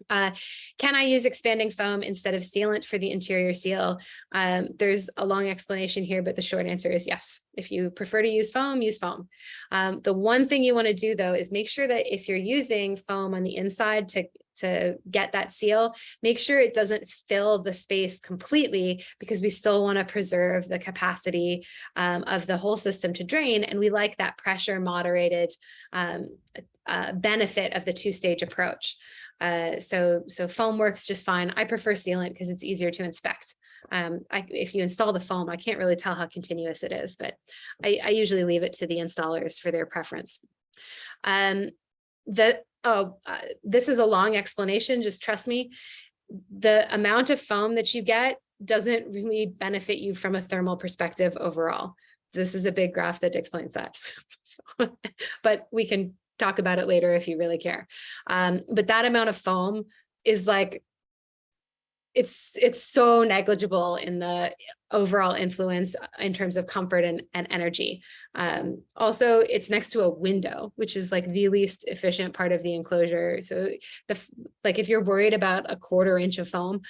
Can I use expanding foam instead of sealant for the interior seal? There's a long explanation here, but the short answer is yes. If you prefer to use foam, use foam. The one thing you want to do though is make sure that if you're using foam on the inside to get that seal, make sure it doesn't fill the space completely, because we still want to preserve the capacity of the whole system to drain. And we like that pressure moderated benefit of the two-stage approach. So foam works just fine. I prefer sealant because it's easier to inspect. If you install the foam, I can't really tell how continuous it is, but I usually leave it to the installers for their preference. This is a long explanation, just trust me. the amount of foam that you get doesn't really benefit you from a thermal perspective overall. This is a big graph that explains that. So, but we can talk about it later if you really care. But that amount of foam is like, it's so negligible in the overall influence in terms of comfort and energy. Also, it's next to a window, which is like the least efficient part of the enclosure. So like if you're worried about a 1/4 inch of foam,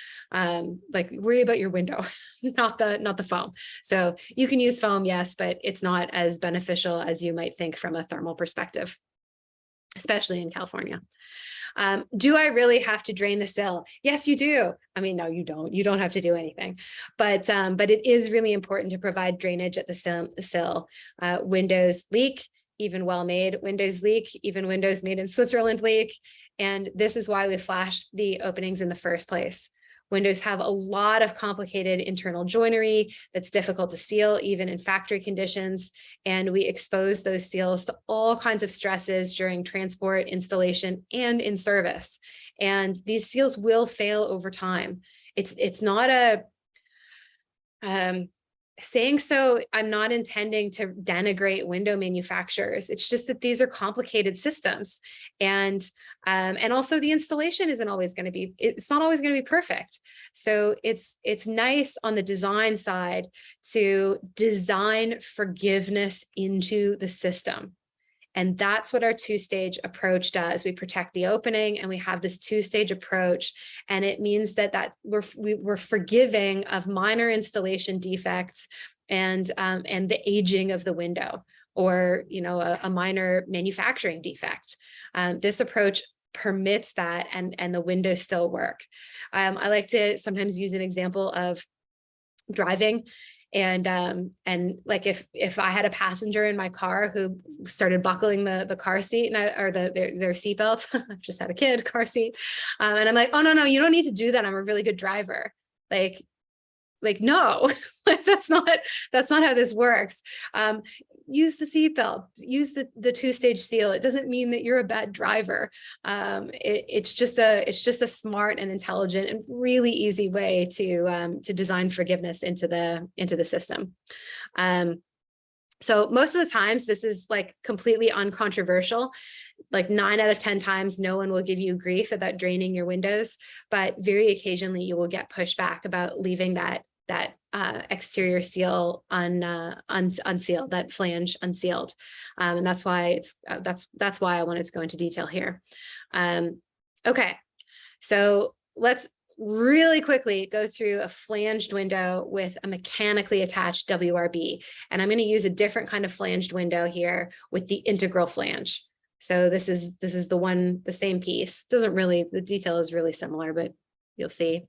like worry about your window, not the foam. So you can use foam, yes, but it's not as beneficial as you might think from a thermal perspective, especially in California. Do I really have to drain the sill? Yes, you do. I mean, no, you don't. You don't have to do anything, but it is really important to provide drainage at the sill. Windows leak, even well-made windows leak, even windows made in Switzerland leak. And this is why we flash the openings in the first place. Windows have a lot of complicated internal joinery that's difficult to seal, even in factory conditions. And we expose those seals to all kinds of stresses during transport, installation, and in service. And these seals will fail over time. It's not a, saying so, I'm not intending to denigrate window manufacturers. It's just that these are complicated systems. And also the installation isn't always going to be, it's not always going to be perfect. So it's nice on the design side to design forgiveness into the system. And that's what our 2-stage approach does. We protect the opening and we have this 2-stage approach. And it means that we're forgiving of minor installation defects and the aging of the window, or, you know, a minor manufacturing defect. This approach permits that, and the windows still work. I like to sometimes use an example of driving. And like if I had a passenger in my car who started buckling the car seat or their seatbelt, I've just had a kid, car seat, and I'm like, oh no, you don't need to do that. I'm a really good driver. Like no, that's not how this works. Use the seatbelt, use the 2-stage seal. It doesn't mean that you're a bad driver. It's just a smart and intelligent and really easy way to design forgiveness into the system. So most of the times this is like completely uncontroversial. Like 9 out of 10 times, no one will give you grief about draining your windows, but very occasionally you will get pushback about leaving that exterior seal unsealed, that flange unsealed, and that's why that's why I wanted to go into detail here. Okay, so let's really quickly go through a flanged window with a mechanically attached WRB, and I'm going to use a different kind of flanged window here with the integral flange. So this is the same piece. The detail is really similar, but you'll see.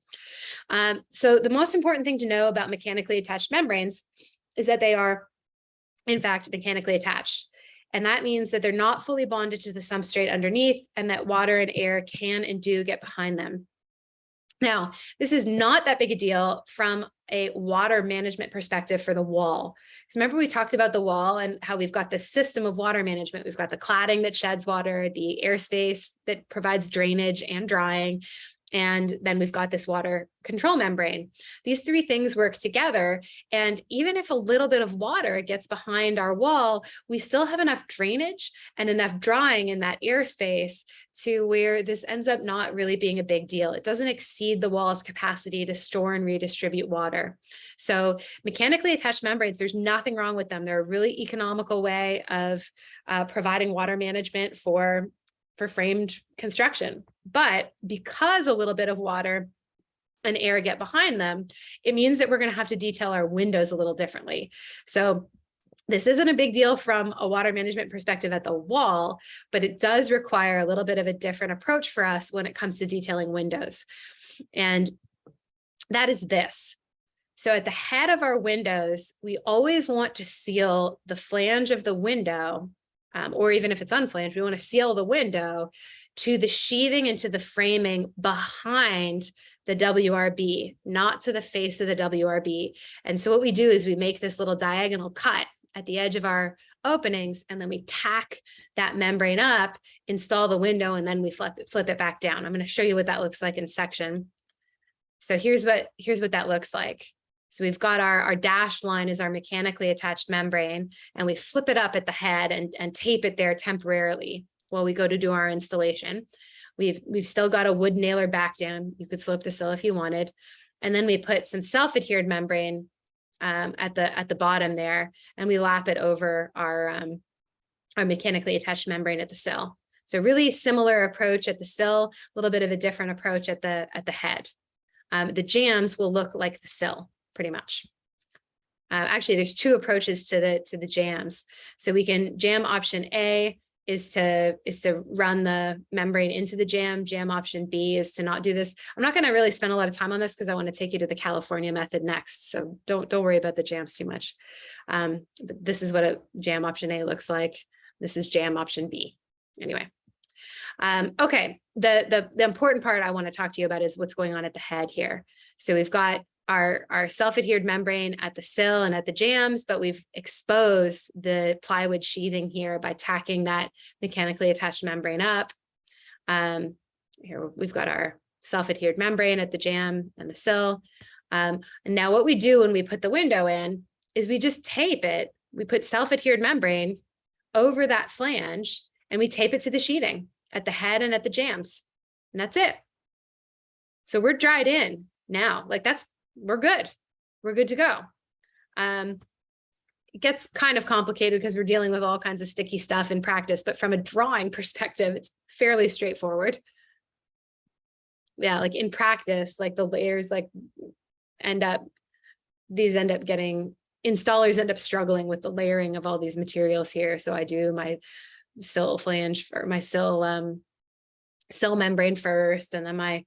So the most important thing to know about mechanically attached membranes is that they are, in fact, mechanically attached. And that means that they're not fully bonded to the substrate underneath, and that water and air can and do get behind them. Now, this is not that big a deal from a water management perspective for the wall. Because remember, we talked about the wall and how we've got this system of water management. We've got the cladding that sheds water, the airspace that provides drainage and drying, and then we've got this water control membrane. These 3 things work together. And even if a little bit of water gets behind our wall, we still have enough drainage and enough drying in that airspace to where this ends up not really being a big deal. It doesn't exceed the wall's capacity to store and redistribute water. So mechanically attached membranes, there's nothing wrong with them. They're a really economical way of providing water management for framed construction. But because a little bit of water and air get behind them, it means that we're going to have to detail our windows a little differently. So this isn't a big deal from a water management perspective at the wall, but it does require a little bit of a different approach for us when it comes to detailing windows. And that is this. So at the head of our windows, we always want to seal the flange of the window, or even if it's unflanged, we want to seal the window to the sheathing and to the framing behind the WRB, not to the face of the WRB. And so what we do is we make this little diagonal cut at the edge of our openings, and then we tack that membrane up, install the window, and then we flip it back down. I'm going to show you what that looks like in section. So here's what that looks like. So we've got our dashed line is our mechanically attached membrane, and we flip it up at the head and tape it there temporarily while we go to do our installation. We've still got a wood nailer back down. You could slope the sill if you wanted. And then we put some self-adhered membrane at the bottom there, and we lap it over our mechanically attached membrane at the sill. So really similar approach at the sill, a little bit of a different approach at the head. The jams will look like the sill pretty much. Actually, there's two approaches to the jams. So we can jam option A is to run the membrane into the jam. Jam option B is to not do this. I'm not going to really spend a lot of time on this because I want to take you to the California method next. So don't worry about the jams too much. But this is what a jam option A looks like. This is jam option B. Anyway. Okay, the important part I want to talk to you about is what's going on at the head here. So we've got our self-adhered membrane at the sill and at the jams, but we've exposed the plywood sheathing here by tacking that mechanically attached membrane up. Here we've got our self-adhered membrane at the jam and the sill. And now what we do when we put the window in is we just tape it. We put self-adhered membrane over that flange and we tape it to the sheathing at the head and at the jams. And that's it. So we're dried in now. Like we're good. We're good to go. It gets kind of complicated because we're dealing with all kinds of sticky stuff in practice, but from a drawing perspective, it's fairly straightforward. Yeah, like in practice, like the layers installers end up struggling with the layering of all these materials here. So I do my sill flange for my sill membrane first, and then my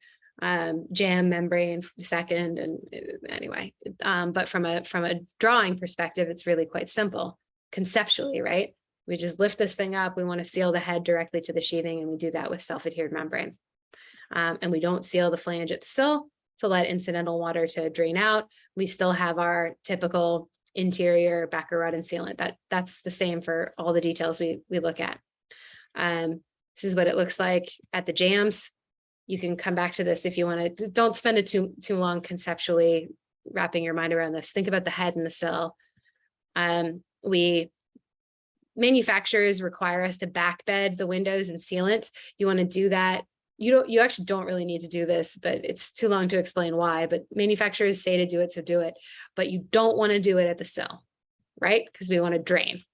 jam membrane second, and anyway, but from a drawing perspective, it's really quite simple conceptually, right? We just lift this thing up. We want to seal the head directly to the sheathing, and we do that with self-adhered membrane. And we don't seal the flange at the sill to let incidental water to drain out. We still have our typical interior backer rod and sealant. That's the same for all the details we look at. This is what it looks like at the jams. You can come back to this if you want to. Don't spend it too long conceptually wrapping your mind around this. Think about the head and the sill. Manufacturers require us to backbed the windows and sealant. You want to do that. You actually don't really need to do this, but it's too long to explain why. But manufacturers say to do it, so do it. But you don't want to do it at the sill, right? Because we want to drain.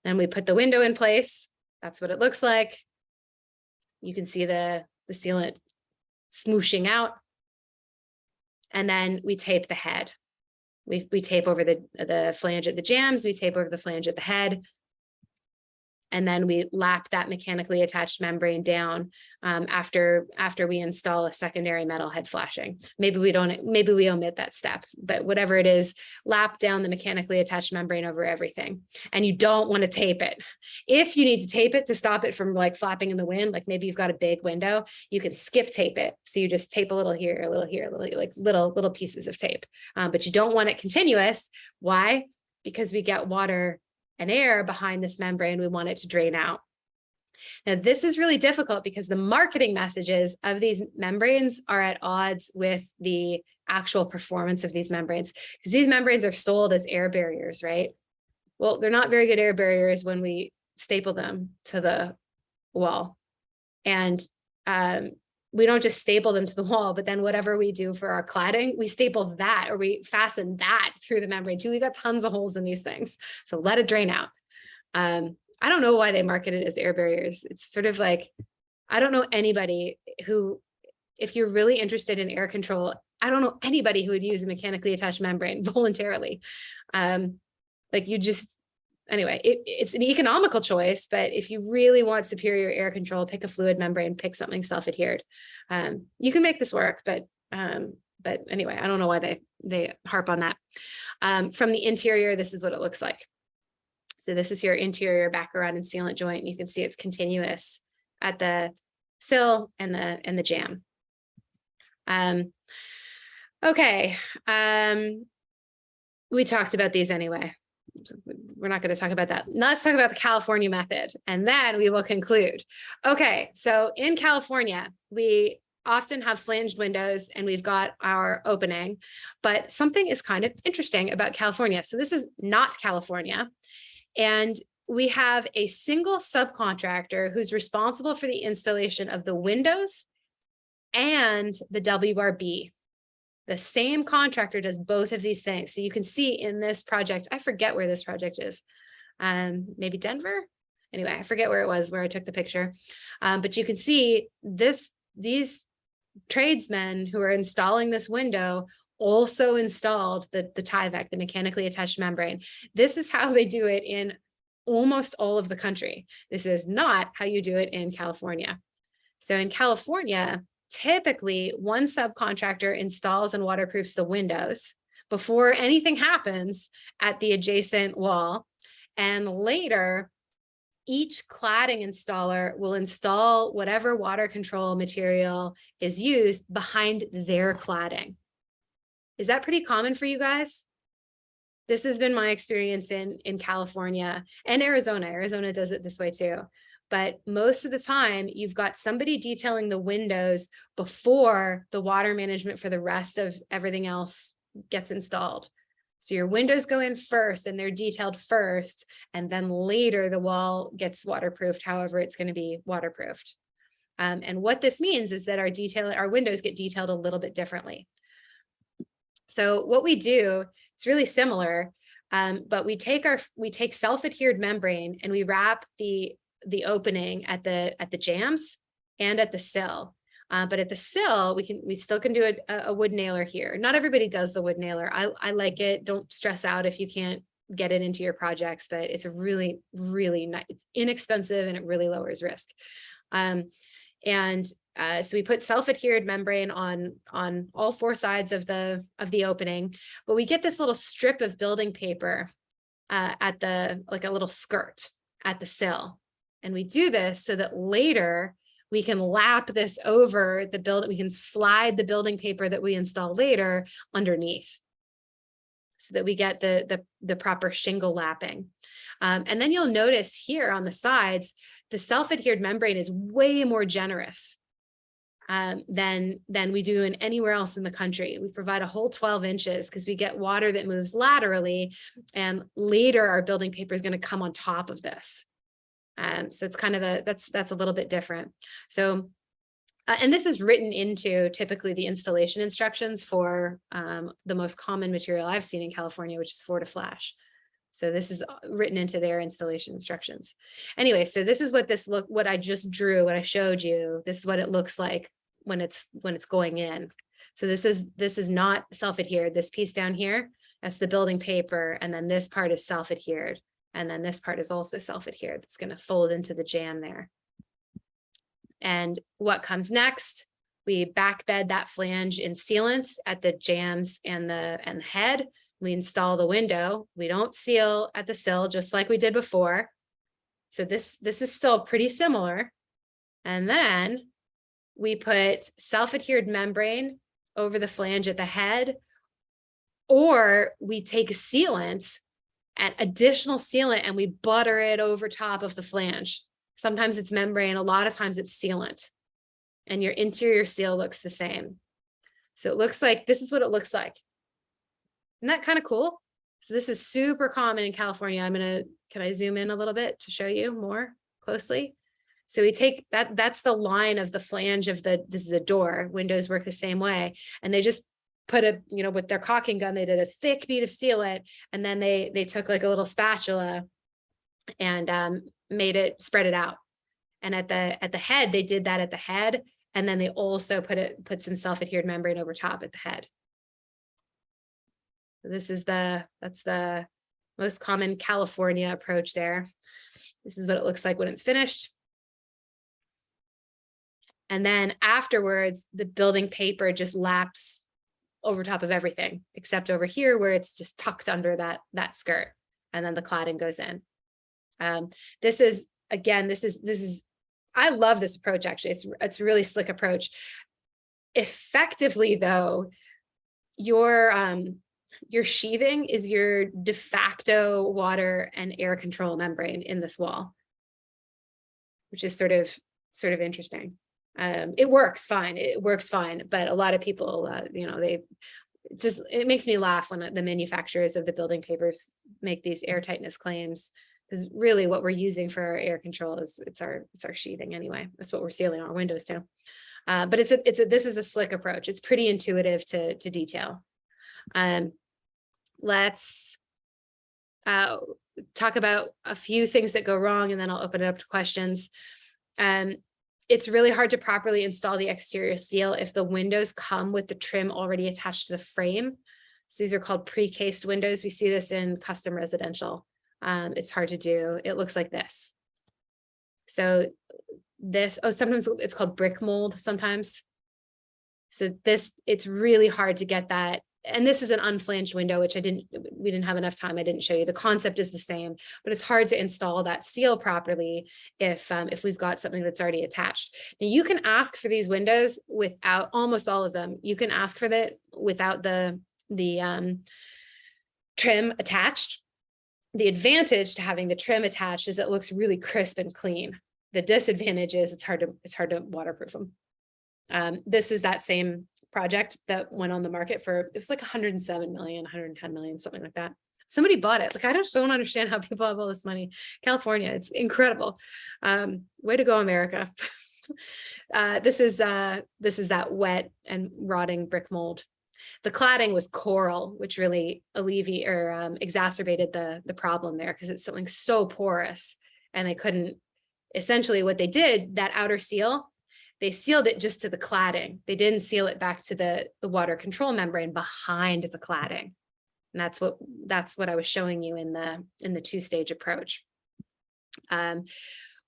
Then we put the window in place. That's what it looks like. You can see the sealant smooshing out. And then we tape the head. We tape over the flange at the jams. We tape over the flange at the head. And then we lap that mechanically attached membrane down after we install a secondary metal head flashing. Maybe we omit that step, but whatever it is, lap down the mechanically attached membrane over everything. And you don't want to tape it. If you need to tape it to stop it from like flapping in the wind, like maybe you've got a big window, you can skip tape it. So you just tape a little here, a little here, like little pieces of tape. But you don't want it continuous. Why? Because we get water and air behind this membrane. We want it to drain out. Now, this is really difficult because the marketing messages of these membranes are at odds with the actual performance of these membranes, because these membranes are sold as air barriers, right? Well, they're not very good air barriers when we staple them to the wall. And we don't just staple them to the wall, but then whatever we do for our cladding, we staple that, or we fasten that through the membrane too. We got tons of holes in these things. So let it drain out. I don't know why they market it as air barriers. It's sort of like, I don't know anybody who, if you're really interested in air control, I don't know anybody who would use a mechanically attached membrane voluntarily. Anyway, it's an economical choice, but if you really want superior air control, pick a fluid membrane, pick something self-adhered. You can make this work, but anyway, I don't know why they harp on that. From the interior, this is what it looks like. So this is your interior backer rod and sealant joint. You can see it's continuous at the sill and the jam. Okay, we talked about these anyway. We're not going to talk about that. Now let's talk about the California method, and then we will conclude. Okay, so in California, we often have flanged windows and we've got our opening, but something is kind of interesting about California. So this is not California. And we have a single subcontractor who's responsible for the installation of the windows and the WRB. The same contractor does both of these things. So you can see in this project, I forget where this project is, maybe Denver. Anyway, I forget where it was, where I took the picture. But you can see these tradesmen who are installing this window also installed the Tyvek, the mechanically attached membrane. This is how they do it in almost all of the country. This is not how you do it in California. So in California, typically one subcontractor installs and waterproofs the windows before anything happens at the adjacent wall. And later, each cladding installer will install whatever water control material is used behind their cladding. Is that pretty common for you guys? This has been my experience in California and Arizona. Arizona does it this way too. But most of the time, you've got somebody detailing the windows before the water management for the rest of everything else gets installed. So your windows go in first and they're detailed first, and then later the wall gets waterproofed, however it's going to be waterproofed. And what this means is that our windows get detailed a little bit differently. So what we do, it's really similar, but we take self-adhered membrane and we wrap the opening at the jambs and at the sill. But at the sill, we still can do a wood nailer here. Not everybody does the wood nailer. I like it. Don't stress out if you can't get it into your projects, but it's a really, really nice, it's inexpensive and it really lowers risk. So we put self-adhered membrane on all four sides of the opening, but we get this little strip of building paper at like a little skirt at the sill. And we do this so that later we can lap this over the building. We can slide the building paper that we install later underneath so that we get the proper shingle lapping. And then you'll notice here on the sides, the self-adhered membrane is way more generous than we do in anywhere else in the country. We provide a whole 12 inches because we get water that moves laterally, and later our building paper is going to come on top of this. So it's kind of that's a little bit different. So, and this is written into typically the installation instructions for the most common material I've seen in California, which is Fortiflash. So this is written into their installation instructions. Anyway, so this is what I just drew, what I showed you. This is what it looks like when it's going in. So this is not self-adhered. This piece down here, that's the building paper, and then this part is self-adhered. And then this part is also self-adhered. It's going to fold into the jamb there. And what comes next, we backbed that flange in sealant at the jambs and the head. We install the window. We don't seal at the sill, just like we did before. So this is still pretty similar. And then we put self-adhered membrane over the flange at the head, or we take sealant and additional sealant and we butter it over top of the flange. Sometimes it's membrane, a lot of times it's sealant, and your interior seal looks the same. So it looks like, this is what it looks like. Isn't that kind of cool? So this is super common in California. Can I zoom in a little bit to show you more closely? So we take that's the line of the flange of this is a door. Windows work the same way. And they just put with their caulking gun, they did a thick bead of sealant, and then they took like a little spatula and spread it out. And at the head, they did that at the head, and then they also put some self-adhered membrane over top at the head. This is that's the most common California approach there. This is what it looks like when it's finished. And then afterwards, the building paper just laps over top of everything, except over here where it's just tucked under that skirt, and then the cladding goes in. This is I love this approach. Actually, it's a really slick approach. Effectively, though, your sheathing is your de facto water and air control membrane in this wall, which is sort of interesting. It works fine. It works fine. But a lot of people, you know, it makes me laugh when the manufacturers of the building papers make these air tightness claims, because really what we're using for our air control is it's our sheathing anyway. That's what we're sealing our windows to. But this is a slick approach. It's pretty intuitive to detail. Let's talk about a few things that go wrong, and then I'll open it up to questions. It's really hard to properly install the exterior seal if the windows come with the trim already attached to the frame. So these are called pre-cased windows. We see this in custom residential. It's hard to do. It looks like this. So sometimes it's called brick mold sometimes. So it's really hard to get that. And this is an unflanged window, which we didn't have enough time. I didn't show you. The concept is the same, but it's hard to install that seal properly if we've got something that's already attached. Now you can ask for these windows without, almost all of them, you can ask for that without the trim attached. The advantage to having the trim attached is it looks really crisp and clean. The disadvantage is it's hard to waterproof them. This is that same project that went on the market for, it was like 107 million, 110 million, something like that. Somebody bought it. Like, I just don't understand how people have all this money. California, it's incredible. Way to go, America. This is that wet and rotting brick mold. The cladding was coral, which really exacerbated the problem there, because it's something so porous, and they couldn't, essentially what they did, that outer seal, they sealed it just to the cladding. They didn't seal it back to the water control membrane behind the cladding. And that's what I was showing you in the two-stage approach.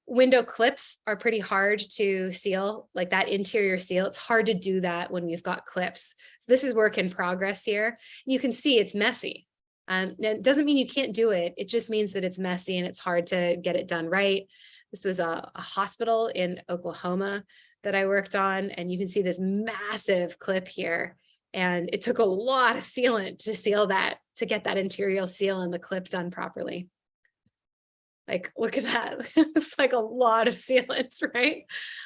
Window clips are pretty hard to seal, like that interior seal. It's hard to do that when you've got clips. So this is work in progress here. You can see it's messy. It doesn't mean you can't do it. It just means that it's messy and it's hard to get it done right. This was a hospital in Oklahoma that I worked on, and you can see this massive clip here. And it took a lot of sealant to seal that, to get that interior seal and the clip done properly. Like, look at that. It's like a lot of sealant, right?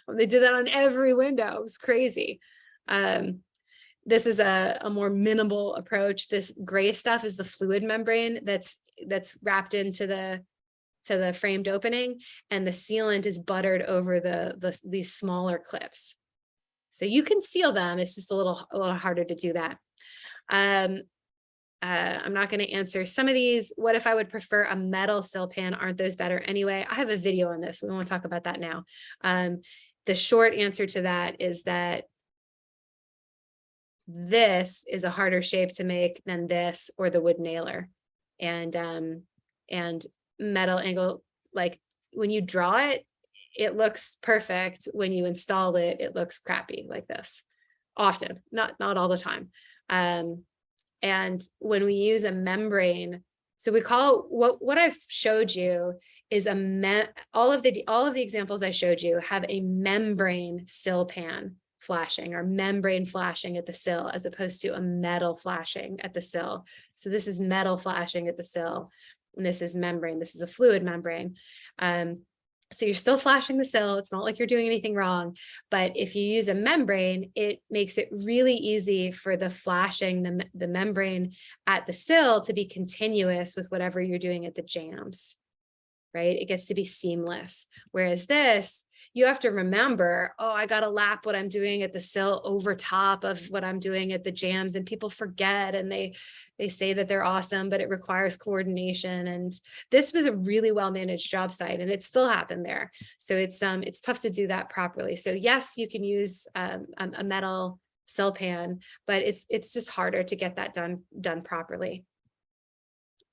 They did that on every window. It was crazy. This is a more minimal approach. This gray stuff is the fluid membrane that's wrapped into the framed opening, and the sealant is buttered over these smaller clips. So you can seal them. It's just a little harder to do that. I'm not going to answer some of these. What if I would prefer a metal sill pan? Aren't those better anyway? I have a video on this. We won't talk about that now. The short answer to that is that this is a harder shape to make than this or the wood nailer. And metal angle, like when you draw it, it looks perfect. When you install it, it looks crappy like this. Often, not all the time. And when we use a membrane, so we call what I've showed you is all of the examples I showed you have a membrane sill pan flashing or membrane flashing at the sill, as opposed to a metal flashing at the sill. So this is metal flashing at the sill, and this is membrane. This is a fluid membrane. So you're still flashing the sill. It's not like you're doing anything wrong, but if you use a membrane, it makes it really easy for the flashing, the membrane at the sill to be continuous with whatever you're doing at the jambs, right? It gets to be seamless. Whereas this, you have to remember, oh, I got to lap what I'm doing at the sill over top of what I'm doing at the jambs, and people forget, and they say that they're awesome, but it requires coordination. And this was a really well-managed job site, and it still happened there. So it's tough to do that properly. So yes, you can use a metal sill pan, but it's just harder to get that done properly.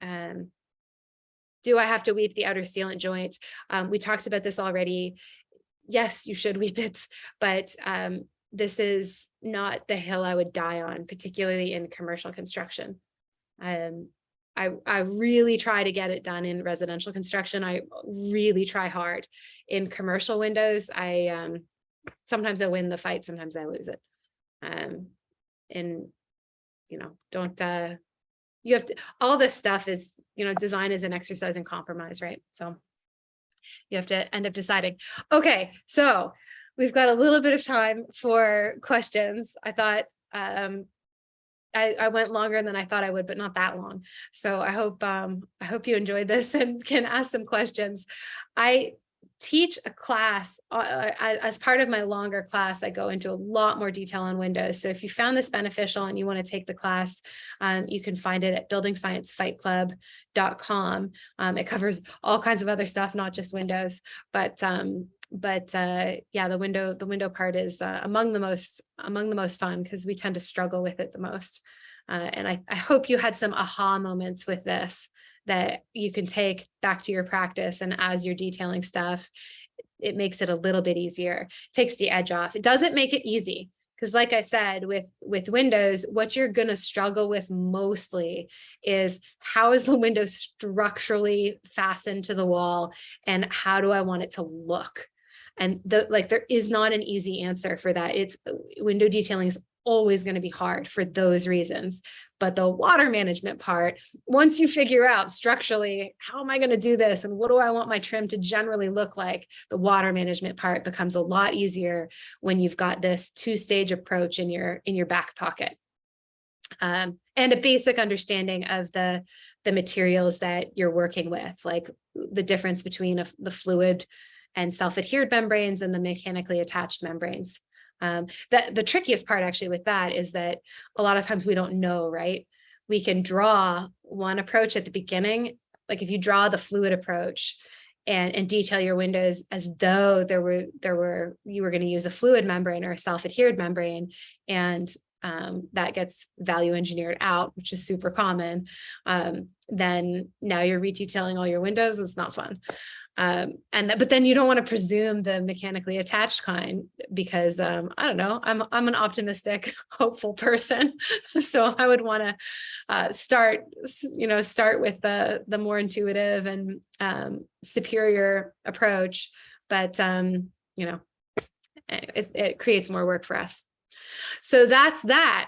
Do I have to weep the outer sealant joint? We talked about this already. Yes, you should weep it, but this is not the hill I would die on, particularly in commercial construction. I really try to get it done in residential construction. I really try hard. In commercial windows, sometimes I win the fight, sometimes I lose it. And you have to, all this stuff is, design is an exercise in compromise, right? So you have to end up deciding. Okay, so we've got a little bit of time for questions. I thought I went longer than I thought I would, but not that long. So I hope you enjoyed this and can ask some questions. I teach a class as part of my longer class. I go into a lot more detail on Windows. So if you found this beneficial and you want to take the class, you can find it at buildingsciencefightclub.com. It covers all kinds of other stuff, not just Windows, but yeah, the window part is among the most fun, because we tend to struggle with it the most. And I hope you had some aha moments with this that you can take back to your practice, and as you're detailing stuff, it makes it a little bit easier, takes the edge off. It doesn't make it easy, because like I said, with Windows, what you're going to struggle with mostly is, how is the window structurally fastened to the wall, and how do I want it to look? And there is not an easy answer for that. It's window detailing is always going to be hard for those reasons. But the water management part, once you figure out structurally, how am I going to do this, and what do I want my trim to generally look like, the water management part becomes a lot easier when you've got this two-stage approach in your back pocket. And a basic understanding of the materials that you're working with, like the difference between the fluid and self-adhered membranes and the mechanically attached membranes. The trickiest part actually with that is that a lot of times we don't know, right? We can draw one approach at the beginning, like if you draw the fluid approach and detail your windows as though you were going to use a fluid membrane or a self-adhered membrane, and that gets value engineered out, which is super common. Then now you're retailing all your windows. It's not fun. But then you don't want to presume the mechanically attached kind, because I don't know, I'm an optimistic, hopeful person. So I would want to start with the more intuitive and superior approach. But it creates more work for us. So that's that.